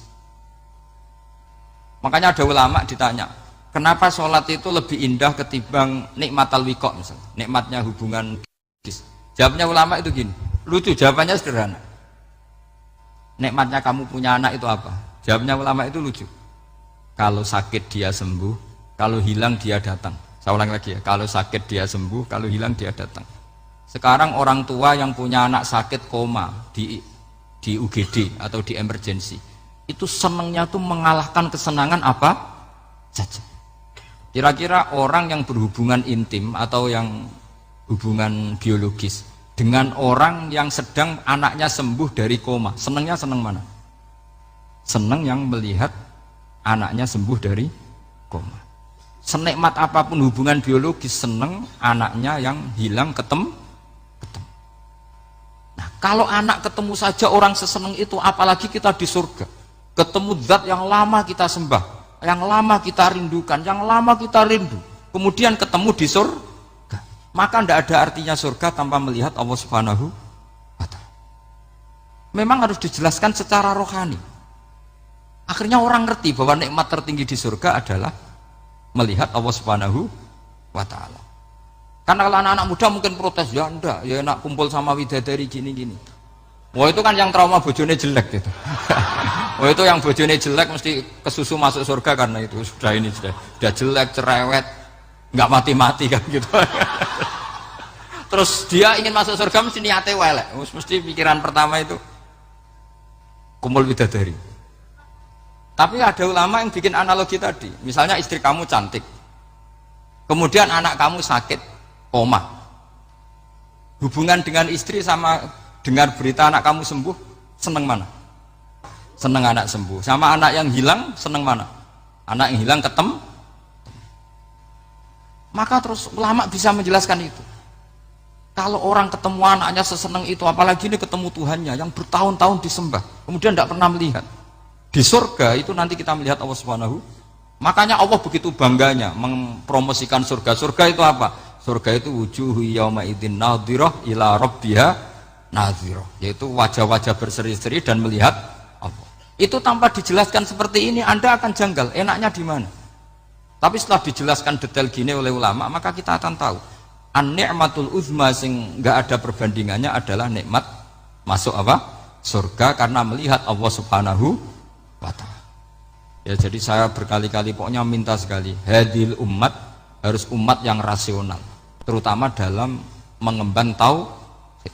Makanya ada ulama ditanya, kenapa sholat itu lebih indah ketimbang nikmat al-wiqa misalnya, nikmatnya hubungan biologis. Jawabnya ulama itu gini, lucu, jawabannya sederhana. Nikmatnya kamu punya anak itu apa? Jawabnya ulama itu lucu. Kalau sakit dia sembuh, kalau hilang dia datang. Saya ulang lagi ya, kalau sakit dia sembuh, kalau hilang dia datang. Sekarang orang tua yang punya anak sakit koma di UGD atau di emergency, itu senangnya tuh mengalahkan kesenangan apa saja. Kira-kira orang yang berhubungan intim atau yang hubungan biologis dengan orang yang sedang anaknya sembuh dari koma, senangnya senang mana? Senang yang melihat anaknya sembuh dari koma. Senikmat apapun hubungan biologis, seneng anaknya yang hilang ketemu. Nah, kalau anak ketemu saja orang seseneng itu, apalagi kita di surga, ketemu zat yang lama kita sembah, yang lama kita rindukan, yang lama kita rindu, kemudian ketemu di surga, maka tidak ada artinya surga tanpa melihat Allah Subhanahu wa Ta'ala. Memang harus dijelaskan secara rohani. Akhirnya orang ngerti bahwa nikmat tertinggi di surga adalah melihat Allah Subhanahu wa Ta'ala. Karena kalau anak-anak muda mungkin protes, ya enggak, ya enak kumpul sama widadari gini-gini. Wah itu kan yang trauma bojone jelek gitu. Wah itu yang bojone jelek mesti kesusu masuk surga karena itu sudah jelek, cerewet, nggak mati-mati kan gitu. Terus dia ingin masuk surga mesti niatnya welek, mesti pikiran pertama itu kumpul widadari. Tapi ada ulama yang bikin analogi tadi, misalnya istri kamu cantik, kemudian anak kamu sakit, koma. Hubungan dengan istri sama dengar berita anak kamu sembuh, seneng mana? Seneng anak sembuh. Sama anak yang hilang, seneng mana? Anak yang hilang ketemu. Maka terus ulama bisa menjelaskan itu. Kalau orang ketemu anaknya seseneng itu, apalagi ini ketemu Tuhannya yang bertahun-tahun disembah, kemudian tidak pernah melihat. Di surga itu nanti kita melihat Allah Subhanahu. Makanya Allah begitu bangganya mempromosikan surga. Surga itu apa? Surga itu wujuhu yauma idzin nadhirah ila rabbiha nadhirah, yaitu wajah-wajah berseri-seri dan melihat Allah. Itu tanpa dijelaskan seperti ini Anda akan janggal, enaknya di mana? Tapi setelah dijelaskan detail gini oleh ulama, maka kita akan tahu an-ni'matul uzma sing enggak ada perbandingannya adalah nikmat masuk apa? Surga karena melihat Allah Subhanahu wa Ta'ala. Ya jadi saya berkali-kali pokoknya minta sekali, hadil umat harus umat yang rasional, terutama dalam mengemban tauhid.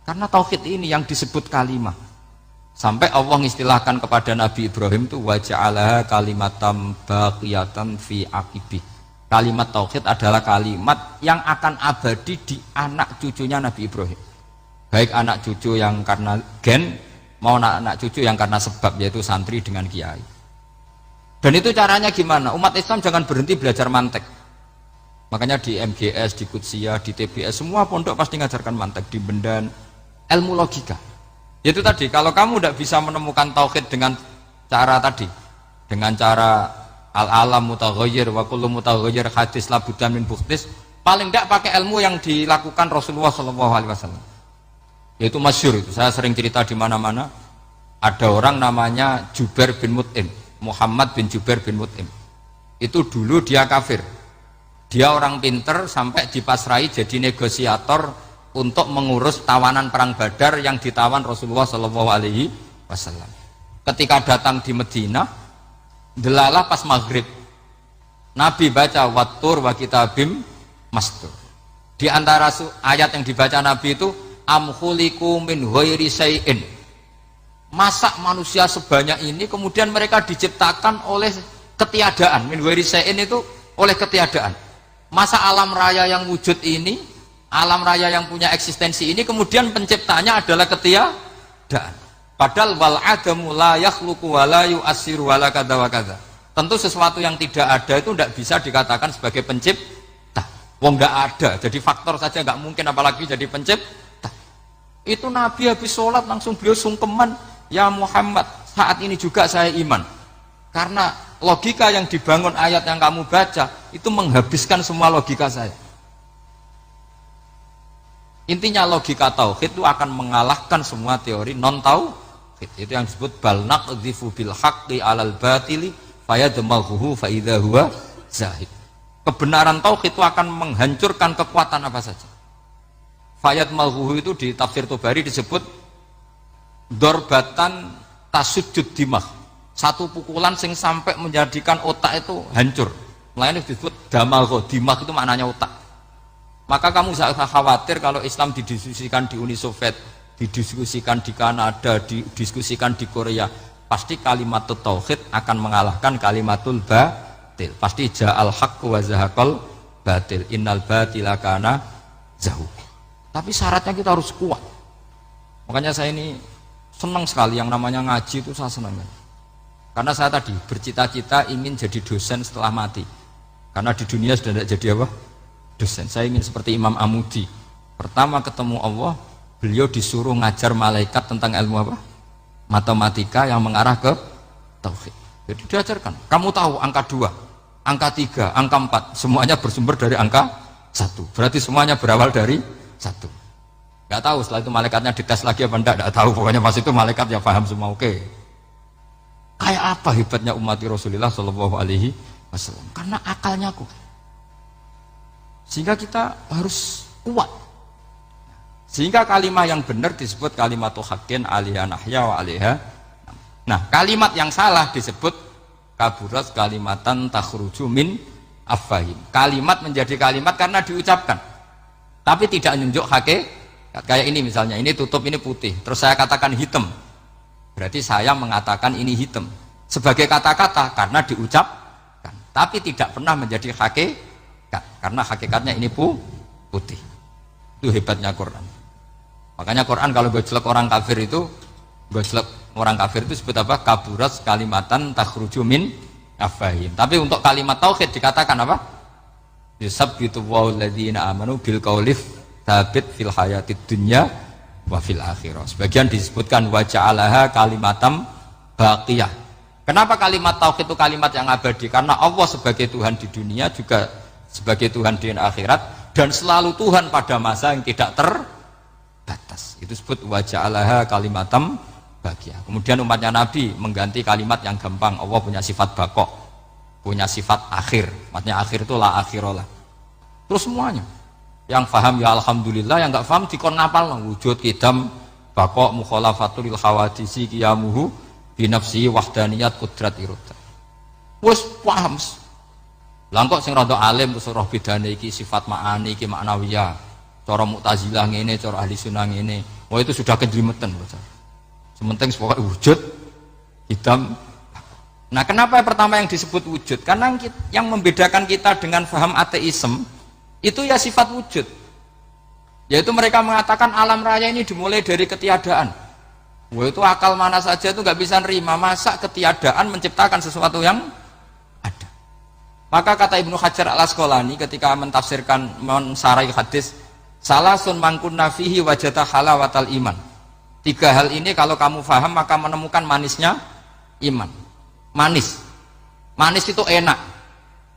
Karena tauhid ini yang disebut kalimah. Sampai Allah mengistilahkan kepada Nabi Ibrahim itu waja'alaha kalimatam baqiyatan fi aqibih. Kalimat tauhid adalah kalimat yang akan abadi di anak cucunya Nabi Ibrahim. Baik anak cucu yang karena gen mau anak cucu yang karena sebab, yaitu santri dengan kiai. Dan itu caranya gimana? Umat Islam jangan berhenti belajar mantek. Makanya di MGS, di Qudsiyah, di TBS semua pondok pasti ngajarkan mantek, di Bendan, ilmu logika. Itu tadi, kalau kamu tidak bisa menemukan tauhid dengan cara tadi, dengan cara al-alam mutaghayyir wa kullu mutaghayyir hadis la budda min bukhtis, paling tidak pakai ilmu yang dilakukan Rasulullah SAW. Yaitu masyhur itu, saya sering cerita di mana-mana. Ada orang namanya Jubair bin Mut'im, Muhammad bin Jubair bin Mut'im. Itu dulu dia kafir. Dia orang pinter sampai dipasrai jadi negosiator untuk mengurus tawanan perang Badar yang ditawan Rasulullah Shallallahu Alaihi Wasallam. Ketika datang di Medina, delalah pas maghrib, Nabi baca wattur wa kitabim mastur. Di antara ayat yang dibaca Nabi itu am khuliqu min ghairi syai'in. Masa manusia sebanyak ini kemudian mereka diciptakan oleh ketiadaan. Min ghairi syai'in itu oleh ketiadaan. Masa alam raya yang wujud ini, alam raya yang punya eksistensi ini kemudian penciptanya adalah ketiadaan. Padahal wal adamu la yakhluqu wa la yu'assiru wa la kadza wa kadza. Tentu sesuatu yang tidak ada itu tidak bisa dikatakan sebagai pencipta. Wong nggak ada, jadi faktor saja nggak mungkin apalagi jadi pencipta. Itu Nabi habis sholat langsung beliau sungkeman, ya Muhammad, saat ini juga saya iman. Karena logika yang dibangun ayat yang kamu baca itu menghabiskan semua logika saya. Intinya logika tauhid itu akan mengalahkan semua teori non tauhid. Itu yang disebut bal naqdhifu bil haqqi 'alal batili fayadmaghuhu fa idza huwa zahid. Kebenaran tauhid itu akan menghancurkan kekuatan apa saja. Fayadmaghuhu itu di tafsir Tobari disebut dorbatan tasujud dimah. Satu pukulan sing sampai menjadikan otak itu hancur. Lainnya disebut damagho, dimah itu maknanya otak. Maka kamu jangan khawatir kalau Islam didiskusikan di Uni Soviet, didiskusikan di Kanada, didiskusikan di Korea, pasti kalimat tauhid akan mengalahkan kalimatul batil. Pasti ja'al haqqu wa zahaqal batil, innal batila kana zahuq. Tapi syaratnya kita harus kuat. Makanya saya ini senang sekali yang namanya ngaji itu, saya senang. Karena saya tadi bercita-cita ingin jadi dosen setelah mati. Karena di dunia sudah tidak jadi apa? Dosen. Saya ingin seperti Imam Amudi. Pertama ketemu Allah, beliau disuruh ngajar malaikat tentang ilmu apa? Matematika yang mengarah ke tauhid. Jadi diajarkan. Kamu tahu angka 2, angka 3, angka 4, semuanya bersumber dari angka 1. Berarti semuanya berawal dari 1. Gak tahu setelah itu malaikatnya dites lagi apa enggak, gak tahu. Pokoknya pas itu malaikat ya paham semua. Oke. Kayak apa hebatnya umat Rasulullah Shallallahu Alaihi Wasallam? Karena akalnya kuat. Sehingga kita harus kuat. Sehingga kalimat yang benar disebut kalimatul haqqin alaiha nahya wa alaiha. Nah, kalimat yang salah disebut kaburat kalimatan takhruju min afwahim. Kalimat menjadi kalimat karena diucapkan, tapi tidak menunjuk hakikat. Kayak ini misalnya, ini tutup, ini putih. Terus saya katakan hitam. Berarti saya mengatakan ini hitam sebagai kata-kata karena diucapkan, tapi tidak pernah menjadi hakikat karena hakikatnya ini putih. Itu hebatnya Quran. Makanya Quran kalau gojlek orang kafir itu, gojlek orang kafir itu sebut apa? Kaburat kalimatan takhruju min afwahim. Tapi untuk kalimat tauhid dikatakan apa? Yusabbitu wal ladzina amanu bil qaulif tsabit fil hayatid dunya wa fil akhirah. Sebagian disebutkan wa ja'alaha kalimatam baqiyah. Kenapa kalimat tauhid itu kalimat yang abadi? Karena Allah sebagai Tuhan di dunia juga sebagai Tuhan di akhirat, dan selalu Tuhan pada masa yang tidak terbatas. Itu disebut wa ja'alaha kalimatam baqiyah. Kemudian umatnya Nabi mengganti kalimat yang gampang. Allah punya sifat baqo, punya sifat akhir. Maksudnya akhir itu la akhirah. Terus semuanya. Yang paham ya alhamdulillah, yang enggak paham dikon ngapal wujud kidam baqo mukhalafatul khawadisi qiyamuhu bi nafsi wahdaniyat qudrat irada. Wis paham. Lah kok sing rada alim terus roh bedane iki sifat ma'ani iki maknawiyah. Cara Mu'tazilah ngene, cara ahli sunnah ngene. Wah itu sudah kejlimetan bocah. Sementing pokoknya wujud kidam. Nah, kenapa pertama yang disebut wujud? Karena yang membedakan kita dengan paham ateisme itu ya sifat wujud, yaitu mereka mengatakan alam raya ini dimulai dari ketiadaan. Wah itu akal mana saja itu nggak bisa nerima, masa ketiadaan menciptakan sesuatu yang ada. Maka kata Ibnu Hajar al Asqalani ketika mentafsirkan mensarai hadis salasun mangkunna fihi wajata halawatal iman. 3 hal ini kalau kamu paham maka menemukan manisnya iman. Manis itu enak.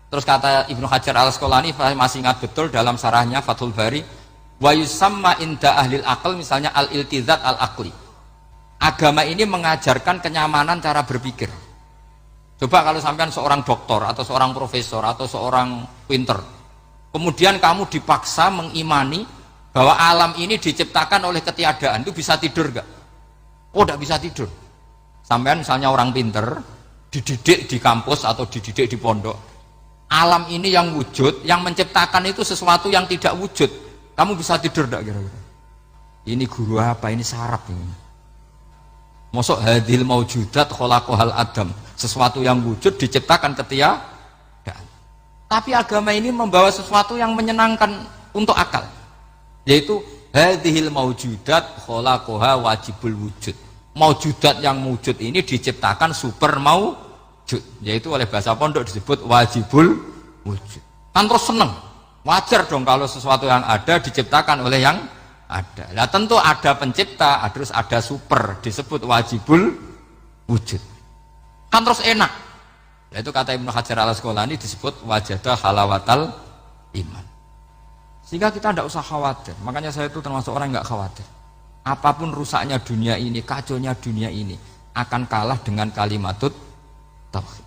Terus kata Ibnu Hajar al Asqalani, masih ingat betul dalam sarahnya Fathul Bari, wa yusamma inda ahlil aql, misalnya al iltizat al aqli. Agama ini mengajarkan kenyamanan cara berpikir. Coba kalau sampean seorang doktor atau seorang profesor atau seorang pinter, kemudian kamu dipaksa mengimani bahwa alam ini diciptakan oleh ketiadaan, itu bisa tidur gak? Oh, tidak bisa tidur. Sampean misalnya orang pinter dididik di kampus atau dididik di pondok, alam ini yang wujud, yang menciptakan itu sesuatu yang tidak wujud, kamu bisa tidur gak kira-kira? Ini guru apa? Ini sarap ini. Mosok hadil maujudat khalaqahal adam, sesuatu yang wujud diciptakan ketiadaan. Tapi agama ini membawa sesuatu yang menyenangkan untuk akal, yaitu hadhil maujudat khalaqaha wajibul wujud. Maujudat yang wujud ini diciptakan super maujud, yaitu oleh bahasa pondok disebut wajibul wujud. Kan terus seneng, wajar dong kalau sesuatu yang ada diciptakan oleh yang ada. Nah tentu ada pencipta, terus ada super, disebut wajibul wujud. Kan terus enak. Nah, itu kata Ibnu Hajar al-Asqalani disebut wajadah halawatal iman. Sehingga kita tidak usah khawatir. Makanya saya itu termasuk orang yang nggak khawatir. Apapun rusaknya dunia ini, kacaunya dunia ini, akan kalah dengan kalimatut tauhid.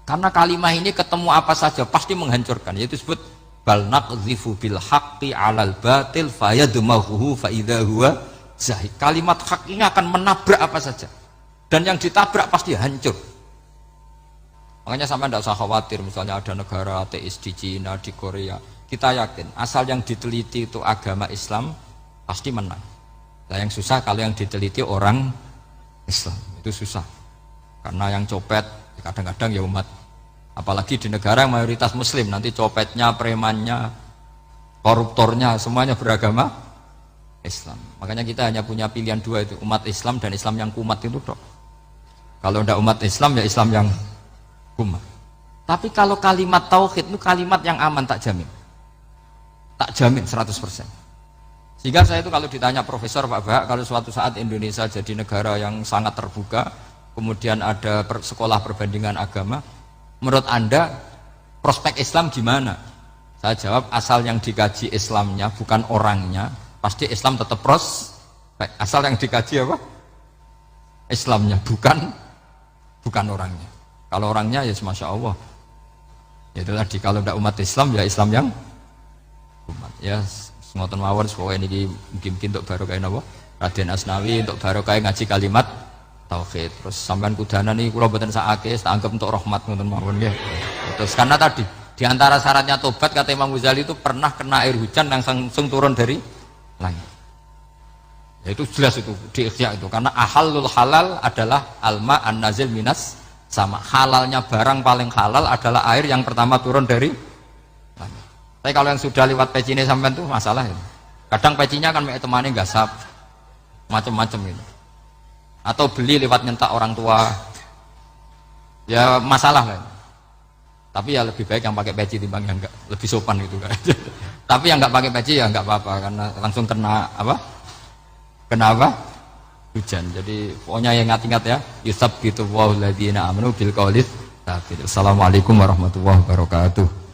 Karena kalimat ini ketemu apa saja pasti menghancurkan. Yaitu disebut bal naqdhifu bil haqqi 'alal batil fayadmaghuhu fa idza huwa zahid. Kalimat hak ini akan menabrak apa saja. Dan yang ditabrak pasti hancur. Makanya sampai tidak usah khawatir misalnya ada negara ateis di Cina, di Korea. Kita yakin asal yang diteliti itu agama Islam pasti menang. Nah yang susah kalau yang diteliti orang Islam, itu susah. Karena yang copet kadang-kadang ya umat. Apalagi di negara yang mayoritas muslim, nanti copetnya, premannya, koruptornya semuanya beragama Islam. Makanya kita hanya punya pilihan dua itu, umat Islam dan Islam yang kumat itu dok. Kalau tidak umat Islam ya Islam yang kumat. Tapi kalau kalimat tauhid itu kalimat yang aman, tak jamin. Tak jamin 100%. Sehingga saya itu kalau ditanya Profesor Pak Bahak, kalau suatu saat Indonesia jadi negara yang sangat terbuka, kemudian ada sekolah perbandingan agama, menurut Anda prospek Islam gimana? Saya jawab asal yang dikaji Islamnya bukan orangnya, pasti Islam tetap prospek. Asal yang dikaji apa? Islamnya bukan orangnya. Kalau orangnya ya Masya Allah. Ya itu tadi, kalau tidak umat Islam ya Islam yang umat. Ya ngoten mawon supaya ini mungkin untuk barokah napa? Raden Asnawi untuk barokah ngaji kalimat tauhid. Terus sampean kudana nih kula mboten sakake, tak anggap untuk rahmat ngoten mawon nggih. Terus karena tadi di antara syaratnya tobat kata Imam Ghazali itu pernah kena air hujan yang langsung turun dari langit. Ya itu jelas itu di Ikhya itu, karena ahalul halal adalah alma an-nazil minas sama. Halalnya barang paling halal adalah air yang pertama turun dari langit. Tapi kalau yang sudah lewat peci ini sampean tuh masalah ya. Kadang pecinya kan temane gasap macam-macam itu. Atau beli lewat nyentak orang tua, ya masalah kan. Tapi ya lebih baik yang pakai peci timbang yang enggak, lebih sopan gitu kan. Tapi yang enggak pakai peci ya enggak apa-apa karena langsung kena apa? Kena apa? Hujan. Jadi pokoknya yang ingat-ingat ya, yusabbitu wallahu alladziina aamanu bil qawli tsabit. Assalamualaikum warahmatullahi wabarakatuh.